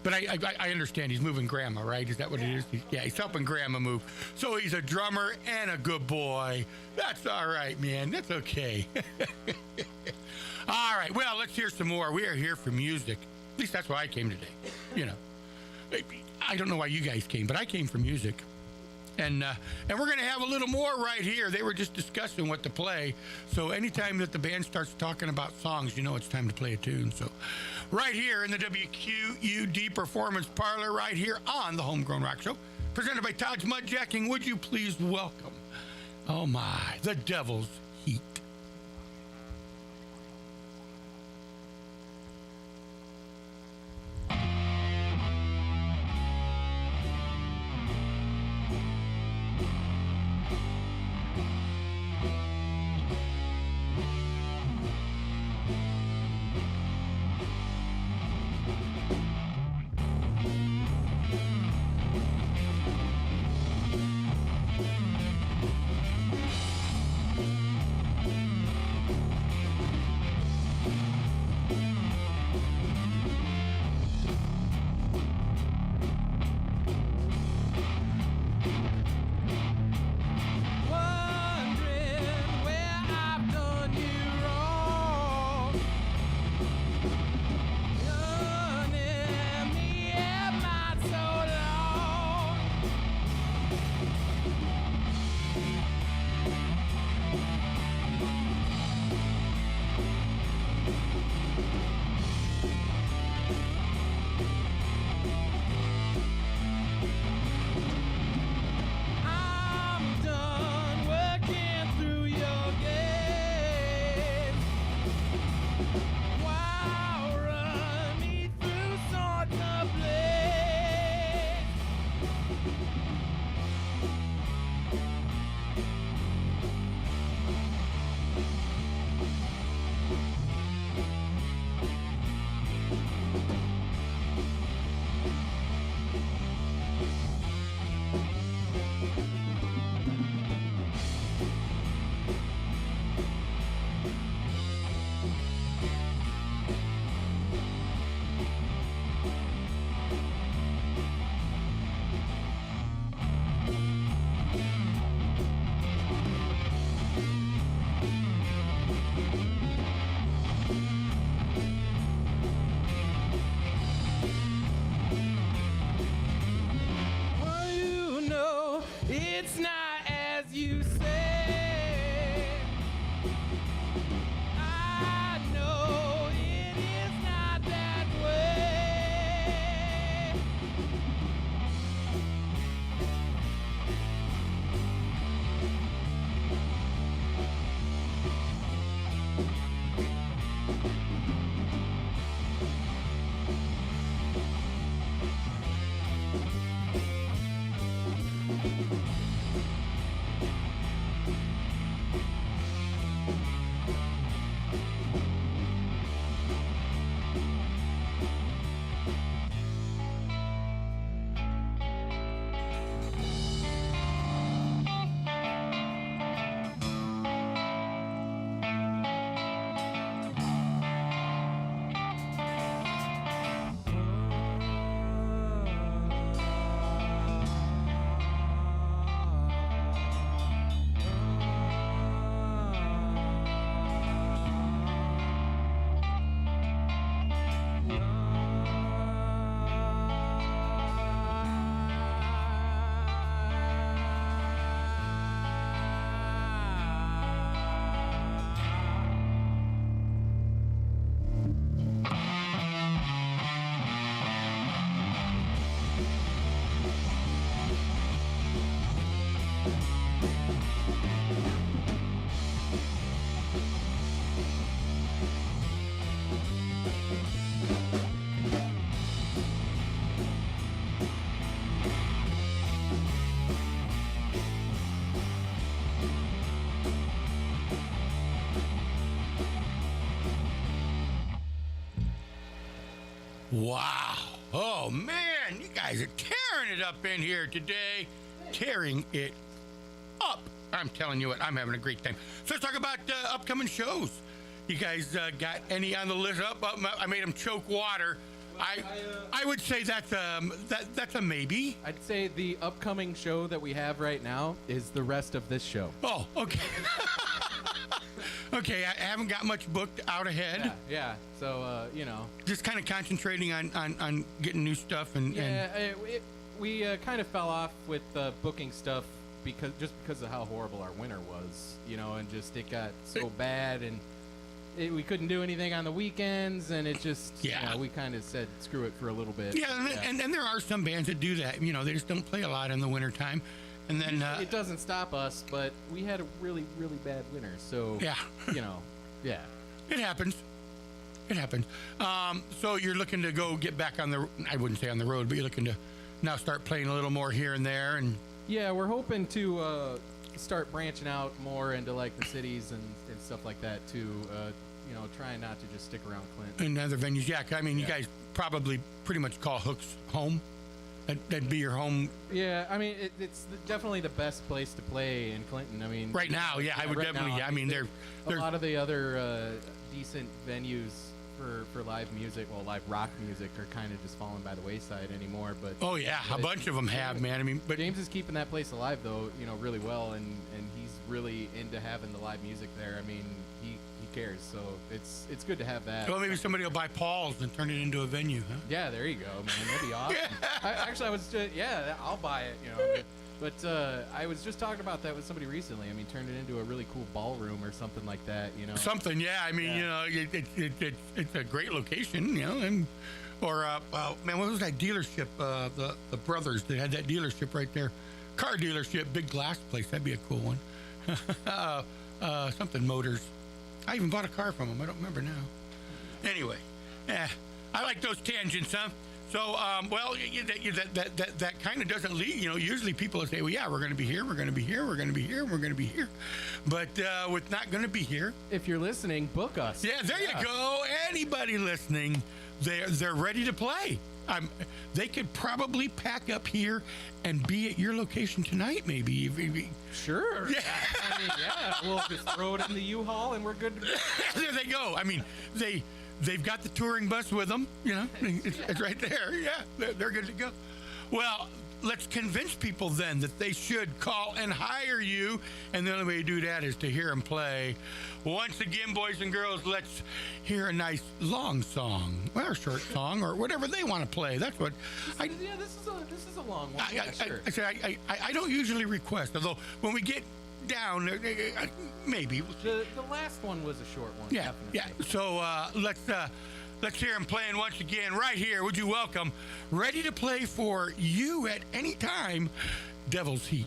But I understand he's moving Grandma, right? Is that what it is? He's helping Grandma move. So he's a drummer and a good boy. That's all right, man. That's okay. All right. Well, let's hear some more. We are here for music. At least that's why I came today. I don't know why you guys came, but I came for music. And we're going to have a little more right here. They were just discussing what to play. So anytime that the band starts talking about songs, it's time to play a tune. So right here in the WQUD Performance Parlor, right here on the Homegrown Rock Show, presented by Todd's Mudjacking, would you please welcome Oh my, the devil's heat. Wondering where I've done you wrong. Running me at my so long. I'm done working through your gates. Wow, run me through sorts of blades. Well, you know it's not as you say. I know it is not that way. Wow. Oh, man, you guys are tearing it up in here today. Tearing it up. I'm telling you what, I'm having a great time. So let's talk about upcoming shows. You guys got any on the list? I made them choke water. I would say that's a maybe. I'd say the upcoming show that we have right now is the rest of this show. Oh, okay. Okay, I haven't got much booked out ahead. Yeah. So, you know. Just kind of concentrating on getting new stuff and. We kind of fell off with booking stuff because of how horrible our winter was, you know, and just it got so bad and we couldn't do anything on the weekends, and it just, you know, we kind of said screw it for a little bit. Yeah, and there are some bands that do that. You know, they just don't play a lot in the wintertime. And then, it doesn't stop us, but we had a really, really bad winter. So, yeah, yeah. it happens. It happens. So you're looking to go get back on the, I wouldn't say on the road, but you're looking to now start playing a little more here and there. And Yeah, we're hoping to start branching out more into like the cities and stuff like that too. Trying not to just stick around Clinton. and other venues. Yeah, I mean, you guys probably pretty much call Hooks home. That'd be your home. Yeah, I mean, it's definitely the best place to play in Clinton. I mean, Right now, yeah, I would right definitely. now, Yeah, I mean, a there's lot of the other decent venues for live music, well, live rock music, are kind of just falling by the wayside anymore. But oh yeah, a bunch of them have, man. I mean, but James is keeping that place alive, though, really well, and he's really into having the live music there. I mean, he cares, so it's good to have that. well, maybe somebody will buy Paul's and turn it into a venue, huh? Yeah, there you go, man. That'd be awesome. I was just, I'll buy it, But I was just talking about that with somebody recently. I mean, turn it into a really cool ballroom or something like that, Something, yeah. I mean, it's a great location, or well, man, what was that dealership? The brothers that had that dealership right there, car dealership, big glass place. That'd be a cool one. Something Motors. I even bought a car from them. I don't remember now. Anyway, I like those tangents, huh? So, well, that kind of doesn't lead. Usually people will say, well, yeah, we're going to be here, we're going to be here, we're going to be here, we're going to be here. But with not going to be here. If you're listening, book us. Yeah, there you go. Anybody listening, they're ready to play. They could probably pack up here and be at your location tonight, maybe. Sure. Yeah. I mean, we'll just throw it in the U-Haul and we're good to go. There they go. I mean, they've got the touring bus with them. It's right there. Yeah, they're good to go. Well, let's convince people then that they should call and hire you, and the only way to do that is to hear them play. Once again, boys and girls, let's hear a nice long song, or a short song, or whatever they want to play. That's what This is a long one. I don't usually request, although when we get down, maybe. The last one was a short one. Yeah, definitely. yeah. So let's hear him playing once again right here. Would you welcome, ready to play for you at any time, Devil's Heat.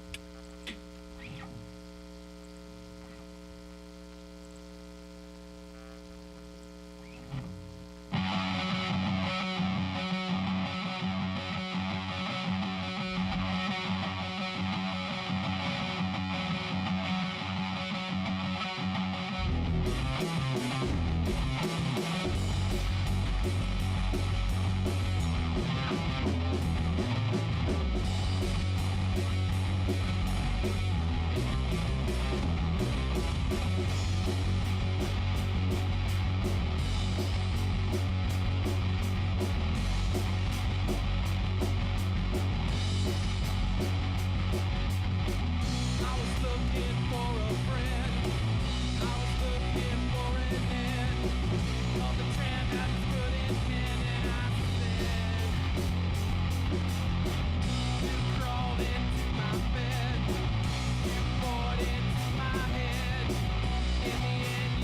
In the end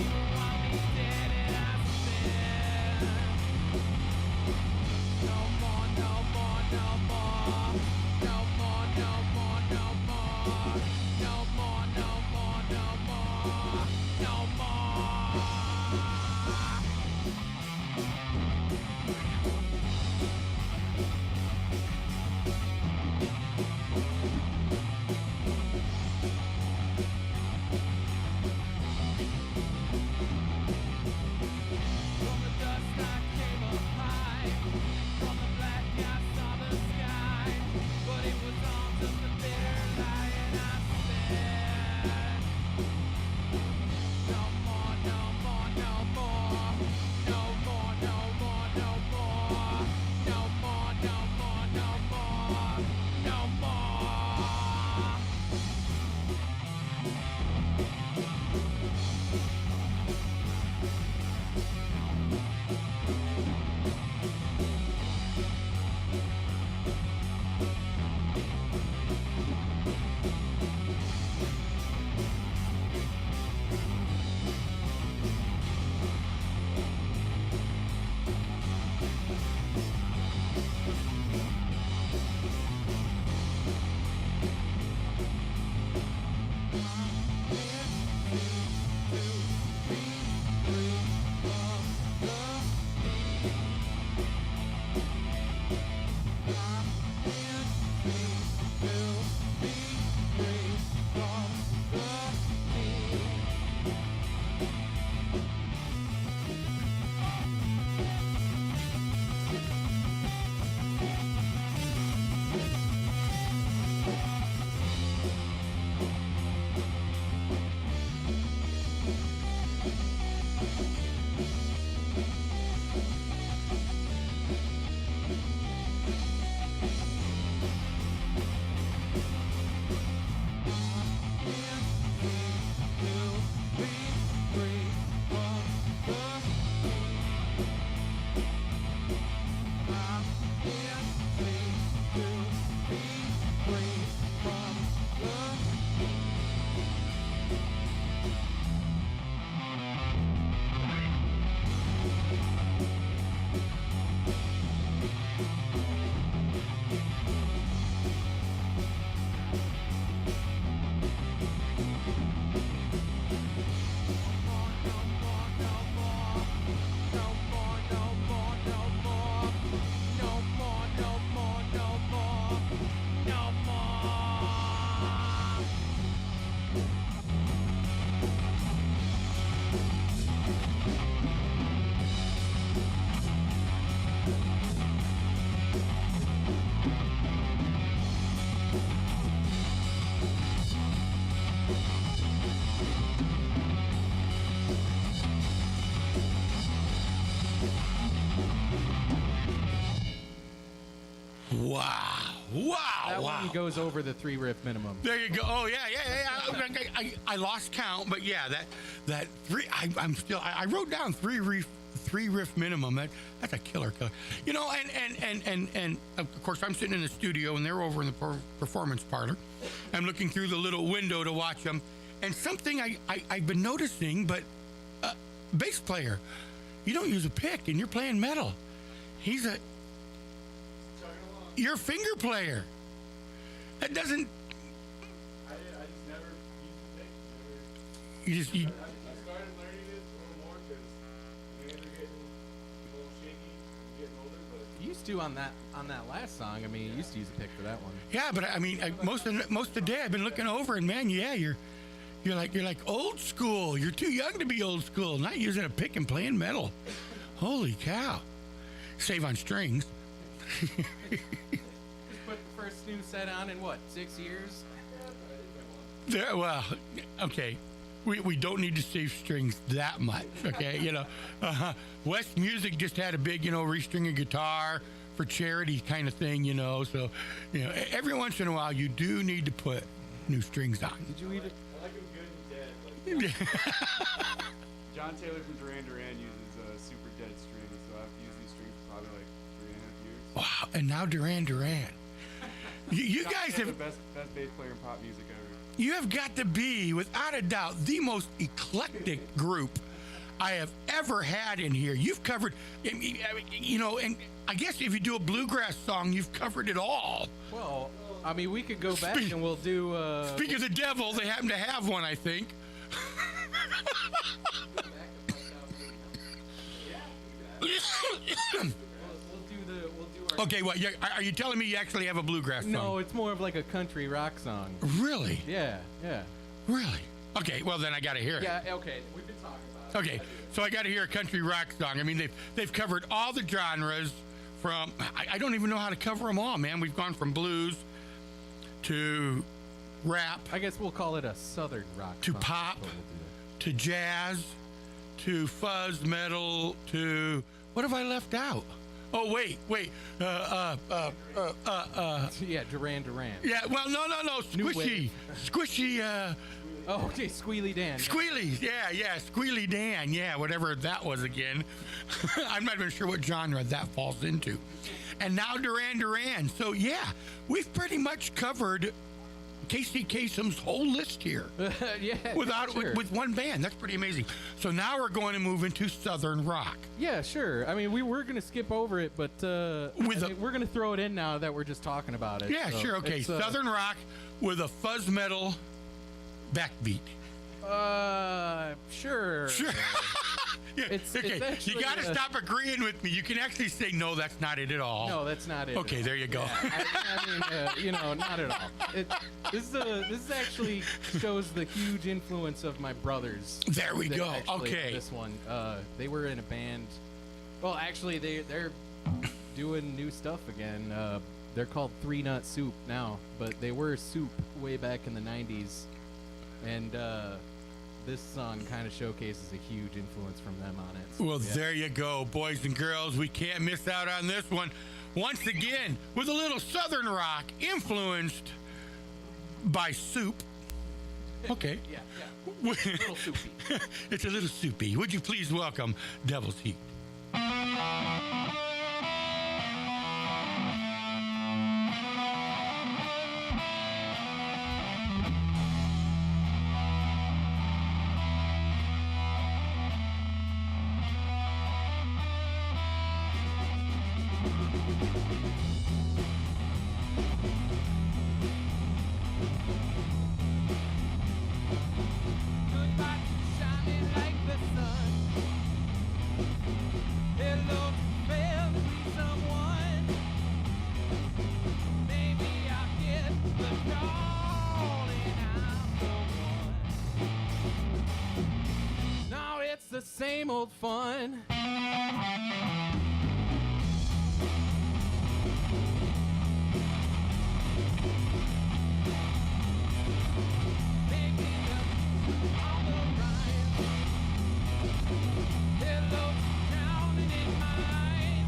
Wow. That one goes over the 3 riff minimum. There you go. Oh yeah. I lost count, but yeah, that 3. I wrote down 3 riff minimum. That's a killer. You know, and of course I'm sitting in the studio and they're over in the performance parlor. I'm looking through the little window to watch them, and something I've been noticing, but bass player, you don't use a pick and you're playing metal. You're a finger player. That doesn't. I just never used the pick. You just. I started learning it a little more because my hands are getting a little shaky. I'm getting older, but You used to on that last song. I mean, you used to use a pick for that one. Yeah, but I mean, most of the day I've been looking over, and man, yeah, you're like old school. You're too young to be old school. Not using a pick and playing metal. Holy cow! Save on strings. Just put the first new set on in what, 6 years? Well, okay. We don't need to save strings that much, okay? You know, West Music just had a big, restring a guitar for charity kind of thing, So, every once in a while you do need to put new strings on. Did you eat it? I like them good and dead. Like John Taylor from Duran Duran uses super dead strings, so I've used these strings for probably like 3.5 years. Wow, and now Duran Duran. You John guys Taylor's have the best bass player in pop music ever. You have got to be, without a doubt, the most eclectic group I have ever had in here. You've covered, and I guess if you do a bluegrass song, you've covered it all. Well, I mean, we could go back and we'll do. Speak of the devil, they happen to have one, I think. Okay, well, are you telling me you actually have a bluegrass song? No, it's more of like a country rock song. Really? Yeah. Really? Okay, well then I got to hear it. Yeah, okay. We've been talking about it. Okay, so I got to hear a country rock song. I mean, they've covered all the genres from. I don't even know how to cover them all, man. We've gone from blues to rap. I guess we'll call it a southern rock to song. pop That's what we'll to jazz to fuzz metal to what have I left out? Oh wait. do. Yeah, Duran Duran. Yeah, well, no. Squishy. Oh, okay, Squealy Dan. Squealy, yeah, Squealy Dan, yeah, whatever that was again. I'm not even sure what genre that falls into. And now Duran Duran. So yeah, we've pretty much covered Casey Kasem's whole list here. Yeah. Sure. With one band. That's pretty amazing. So now we're going to move into Southern rock. Yeah, sure. I mean, we were going to skip over it, but we're going to throw it in now that we're just talking about it. Yeah, so sure. Okay, Southern rock with a fuzz metal backbeat. Sure. Yeah, It's okay, actually, you got to stop agreeing with me. You can actually say, no, that's not it at all. No, that's not it. Okay, there you go. Yeah, I mean, not at all. This actually shows the huge influence of my brothers. There we go. Actually, Okay. This one, they were in a band. Well, actually, they're doing new stuff again. They're called 3 Nut Soup now, but they were Soup way back in the 90s. And this song kind of showcases a huge influence from them on it. So, Well, there you go, boys and girls. We can't miss out on this one. Once again, with a little Southern rock influenced by Soup. Okay. Yeah. A little soupy. It's a little soupy. Would you please welcome Devil's Heat? Goodbye to shining like the sun. Hello to fairly someone. Maybe I'll get the call and I'm the one. No, it's the same old fun. Maybe on the rise. Hello to drowning in mine.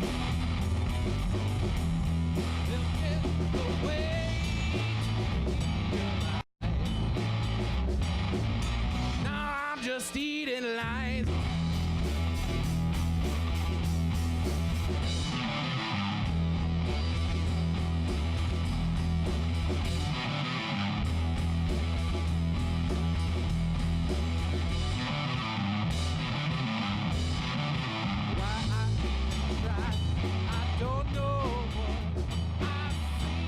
They'll get just eating lines. Why I try, I don't know what I see.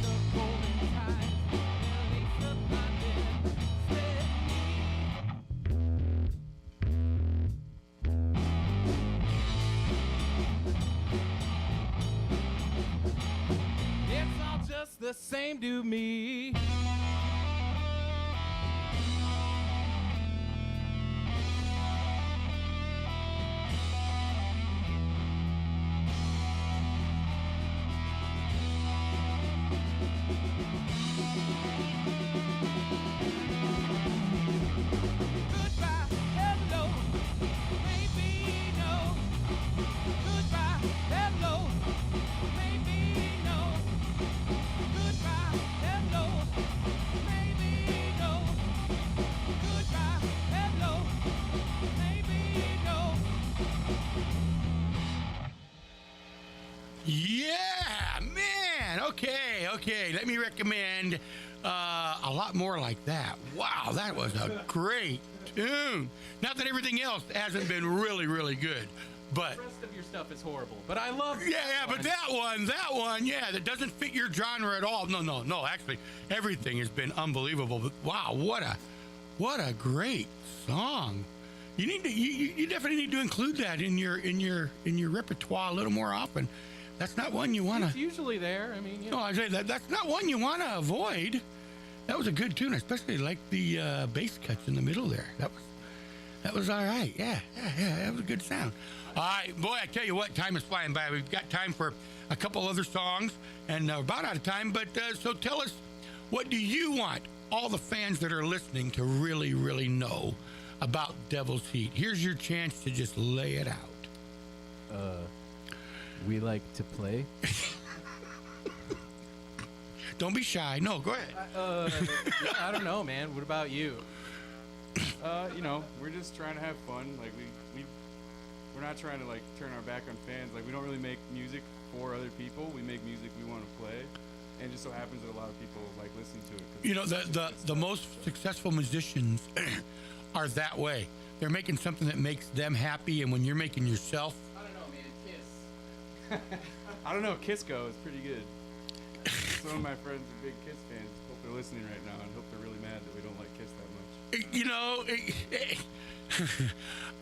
The golden tide, they took my dead, it's all just the same to me. Goodbye, hello, maybe no. Goodbye, hello, maybe no. Goodbye, hello, maybe no. Goodbye, hello, maybe no. Yeah, man. Okay. Let me recommend a lot more like that. Wow, that was a great tune. Not that everything else hasn't been really, really good, but The rest of your stuff is horrible, but I love yeah, but that one, yeah, that doesn't fit your genre at all. No. Actually, everything has been unbelievable. But wow, what a great song. You need to, you definitely need to include that in your repertoire a little more often. That's not one you want It's to. usually there. I mean, you know. No, I say that's not one you want to avoid. That was a good tune, especially like the bass cuts in the middle there. That was all right. Yeah. That was a good sound. All right, boy, I tell you what, time is flying by. We've got time for a couple other songs, and we're about out of time. But so tell us, what do you want all the fans that are listening to really, really know about Devil's Heat? Here's your chance to just lay it out. We like to play. Don't be shy. No, go ahead. I don't know, man. What about you? You know, we're just trying to have fun. Like we're not trying to like turn our back on fans. Like we don't really make music for other people. We make music we want to play, and it just so happens that a lot of people like listen to it. 'Cause You know, it's such a good the most successful musicians are that way. They're making something that makes them happy, and when you're making yourself, I don't know, man. Kiss. I don't know. Kisco is pretty good. Some of my friends are big Kiss fans. Hope they're listening right now, and hope they're really mad that we don't like Kiss that much. you know,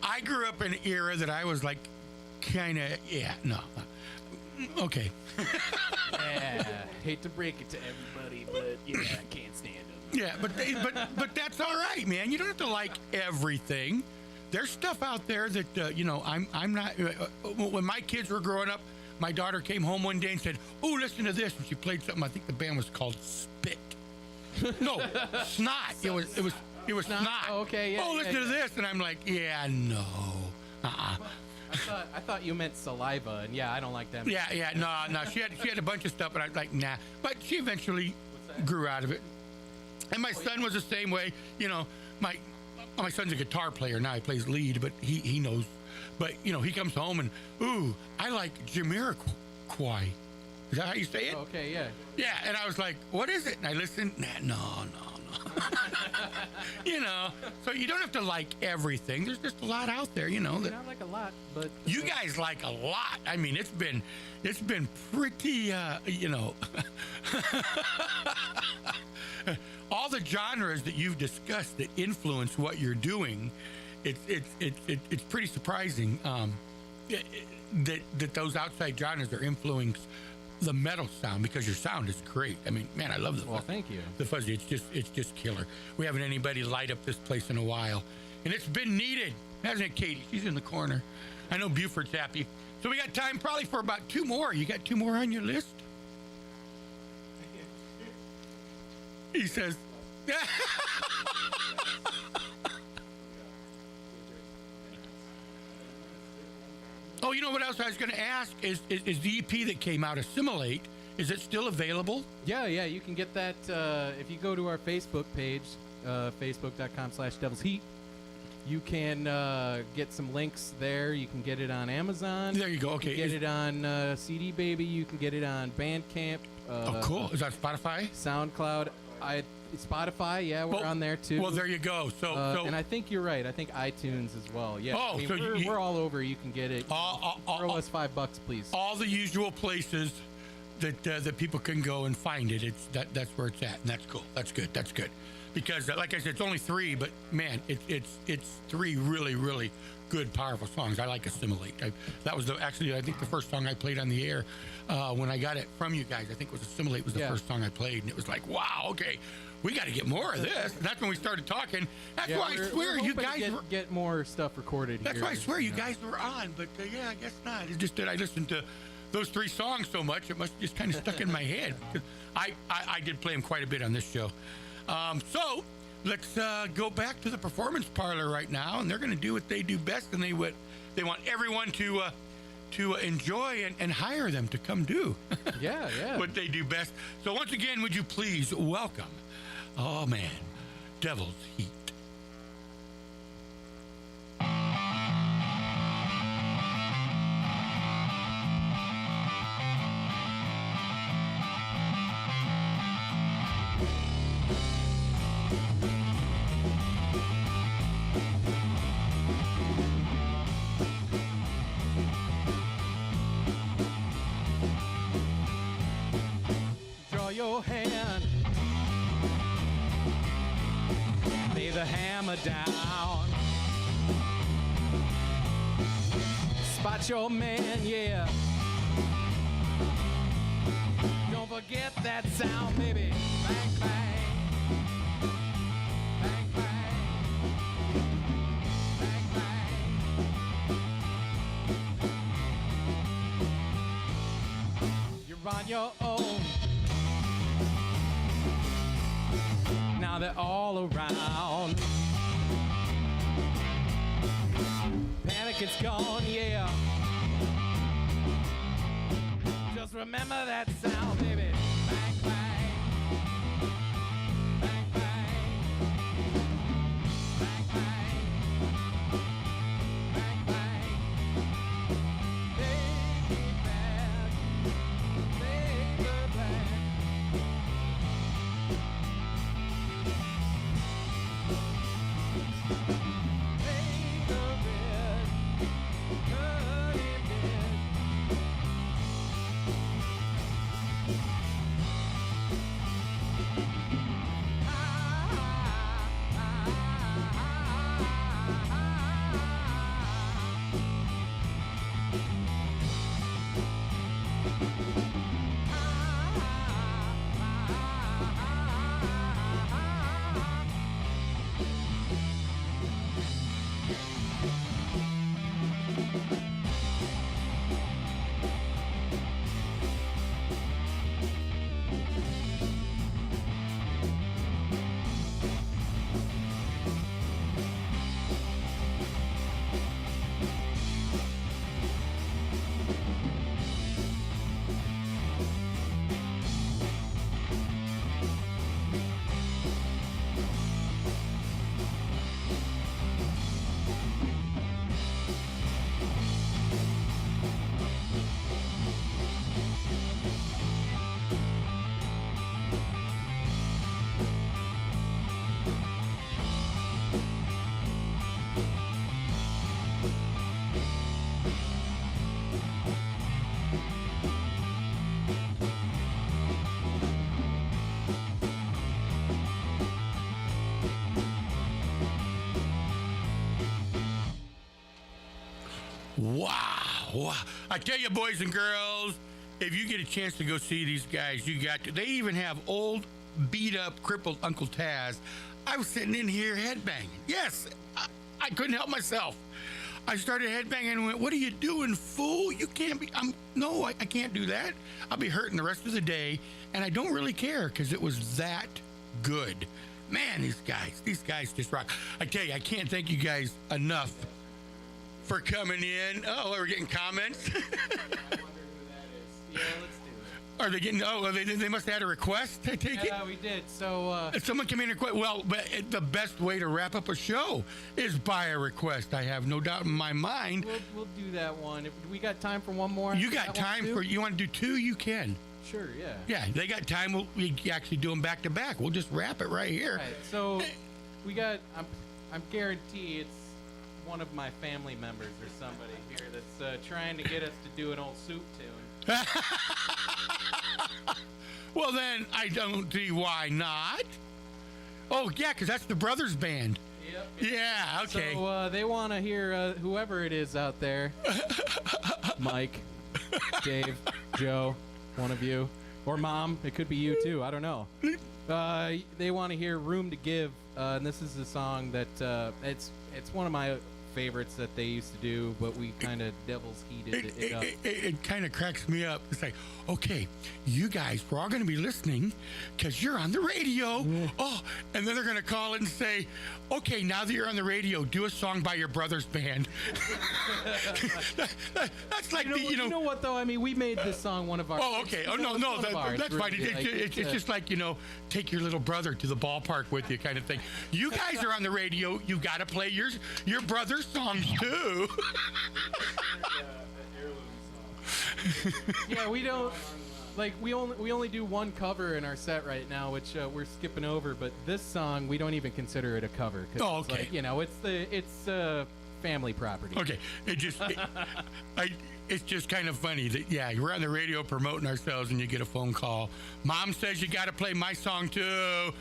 I grew up in an era that I was like, kind of, okay. Yeah. Hate to break it to everybody, but yeah, I can't stand them. Yeah, but that's all right, man. You don't have to like everything. There's stuff out there that you know. I'm not. When my kids were growing up, my daughter came home one day and said, "Oh, listen to this." And she played something. I think the band was called Spit. No, Snot. It was Snot. Oh, okay, yeah. Oh, listen to this, and I'm like, yeah, no. I thought you meant saliva, and yeah, I don't like them. Yeah, no. She had a bunch of stuff, and I was like, nah. But she eventually grew out of it. And my son was the same way. You know, my son's a guitar player now. He plays lead, but he knows. But you know, he comes home and ooh, I like Jamiroquai. Is that how you say it? Okay, yeah. Yeah, and I was like, what is it? And I listened. No. You know, so you don't have to like everything. There's just a lot out there, you know. That Not like a lot, but you guys like a lot. I mean, it's been pretty, you know. All the genres that you've discussed that influence what you're doing, it's pretty surprising that those outside genres are influencing the metal sound, because your sound is great. I mean, man, I love the well, thank you. the fuzzy. It's just killer. We haven't anybody light up this place in a while, and it's been needed, hasn't it, Katie? She's in the corner. I know Buford's happy. So we got time probably for about 2 more. You got 2 more on your list? He says. Oh, you know what else I was going to ask is the EP that came out, Assimilate. Is it still available? Yeah, you can get that if you go to our Facebook page, facebook.com/Devil's Heat. You can get some links there. You can get it on Amazon. There you go. Okay. You can get it on CD Baby. You can get it on Bandcamp. Oh, cool. Is that Spotify? SoundCloud. Spotify. Yeah, we're on there too. Well, there you go. So and I think you're right. I think iTunes as well. Yeah. Oh, I mean, so we're all over. You can get it. Throw us $5, please. All the usual places that people can go and find it. That's where it's at, and that's cool. That's good. That's good. Because, like I said, it's only 3, but man, it's 3 really, really good, powerful songs. I like Assimilate. That was actually, I think, the first song I played on the air when I got it from you guys. I think it was Assimilate was the first song I played, and it was like, wow, okay, we got to get more of this. And that's when we started talking. That's why I swear you guys get more stuff recorded. That's why I swear you guys were on, but yeah, I guess not. It's just that I listened to those 3 songs so much, it must just kind of stuck in my head. I did play them quite a bit on this show. So let's go back to the performance parlor right now, and they're going to do what they do best, and they want everyone to enjoy and hire them to come do yeah what they do best. So once again, would you please welcome, oh man, Devil's Heat. Your hand, lay the hammer down, spot your man, yeah. Don't forget that sound, baby. Bang, bang, bang, bang, bang, bang. You're on your own. Now they're all around. Panic is gone, yeah. Just remember that sound, baby. Bang, bang. Bang, bang. Bang, bang. Bang, bang. Take me back. Take me back. Wow. I tell you, boys and girls, if you get a chance to go see these guys, you got to. They even have old, beat-up, crippled Uncle Taz. I was sitting in here headbanging. Yes, I couldn't help myself. I started headbanging and went, "What are you doing, fool? You can't be, no, I can't do that. I'll be hurting the rest of the day." And I don't really care because it was that good. Man, these guys just rock. I tell you, I can't thank you guys enough for coming in. Oh, we're getting comments. I wonder who that is. Yeah, let's do Are they getting? Oh, they must have had a request. I take it. Yeah, we did. So If someone come in and request, well, but the best way to wrap up a show is by a request. I have no doubt in my mind. we'll do that one. If we got time for one more. You got time for? You want to do two? You can. Sure. Yeah. Yeah, they got time. We actually do them back to back. We'll just wrap it right here. Right. So we got. I'm guarantee it's one of my family members or somebody here that's trying to get us to do an old soup tune. Well, then I don't see why not. Oh, yeah, because that's the Brothers Band. Yep. Yeah, okay. So they want to hear whoever it is out there, Mike, Dave, Joe, one of you, or Mom. It could be you too. I don't know. They want to hear "Room to Give," and this is a song that it's one of my favorites that they used to do, but we kind of devil's heated it up. It kind of cracks me up. It's like, okay, you guys, we're all going to be listening because you're on the radio. Oh, and then they're going to call it and say, okay, now that you're on the radio, do a song by your brother's band. That's like You know what though? I mean, we made this song one of our. Oh, okay. Oh, no, that's fine. It's just like, take your little brother to the ballpark with you kind of thing. You guys are on the radio. You got to play your brother's songs too. Yeah, we don't like we only do one cover in our set right now, which we're skipping over. But this song, we don't even consider it a cover. Oh, okay. It's family property. Okay. It's just kind of funny that, yeah, we're on the radio promoting ourselves and you get a phone call. Mom says you got to play my song too.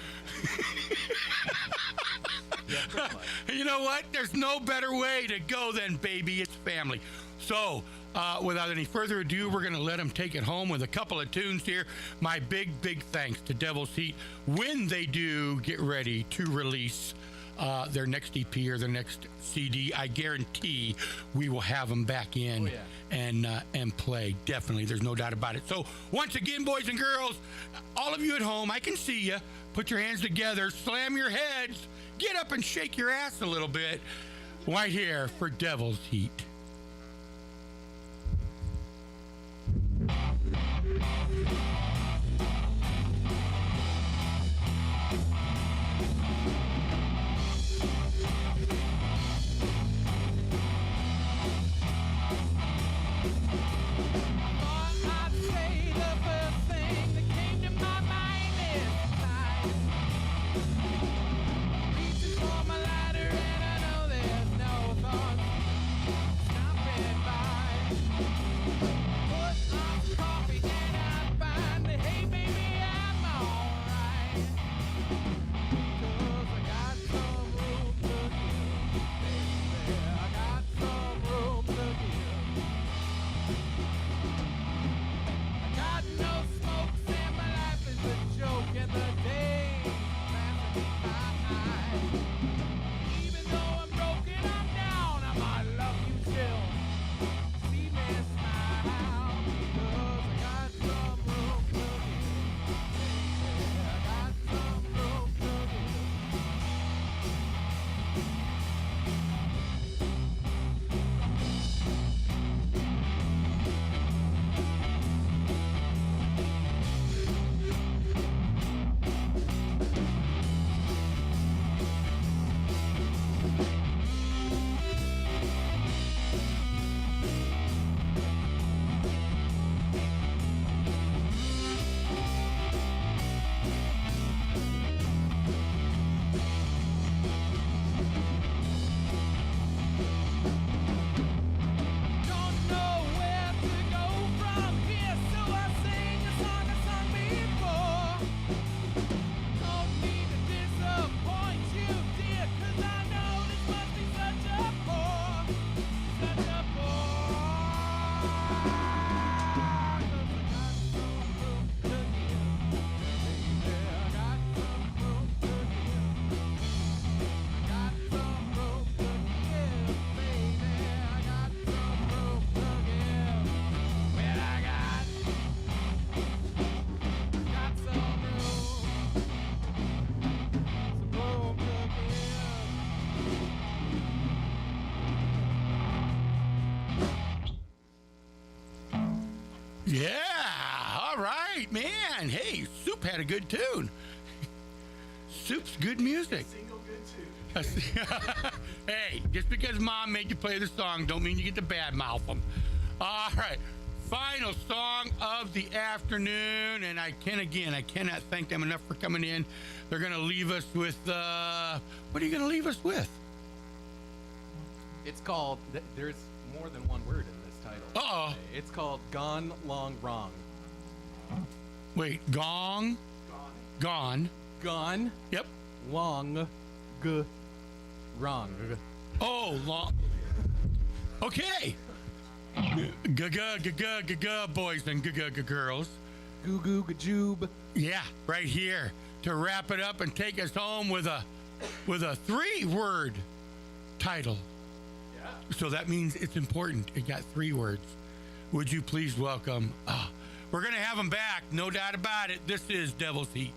Yeah, pretty much. You know what? There's no better way to go than, baby, it's family. So, without any further ado, we're going to let them take it home with a couple of tunes here. My big thanks to Devil's Heat when they do get ready to release their next EP or their next CD. I guarantee we will have them back in and play. Definitely, there's no doubt about it. So once again, boys and girls, all of you at home, I can see you. Put your hands together, slam your heads, get up and shake your ass a little bit. Right here for Devil's Heat. Yeah, all right. right, man. Hey, Soup had a good tune. Soup's good music. Hey, just because Mom made you play the song don't mean you get to badmouth them. All right. Final song of the afternoon, and I cannot thank them enough for coming in. They're going to leave us with, what are you going to leave us with? It's called, there's more than one word in this title. Uh-oh. It's called Gone Long Wrong. Wait, gone. Gone Yep. Long Wrong. Oh, long. Okay. Ga boys and ga girls. Goo goo gajoob. Yeah, right here to wrap it up and take us home with a 3-word title. Yeah. So that means it's important. It got 3 words. Would you please welcome? We're gonna have them back, no doubt about it. This is Devil's Heat.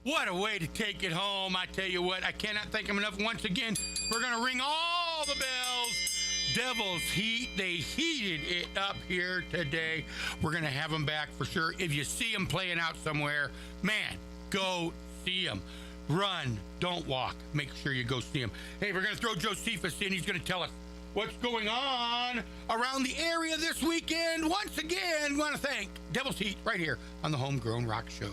What a way to take it home. I tell you what, I cannot thank them enough. Once again, we're going to ring all the bells. Devil's Heat, they heated it up here today. We're going to have them back for sure. If you see them playing out somewhere, man, go see them. Run, don't walk. Make sure you go see them. Hey, we're going to throw Josephus in. He's going to tell us what's going on around the area this weekend. Once again, want to thank Devil's Heat right here on the Homegrown Rock Show.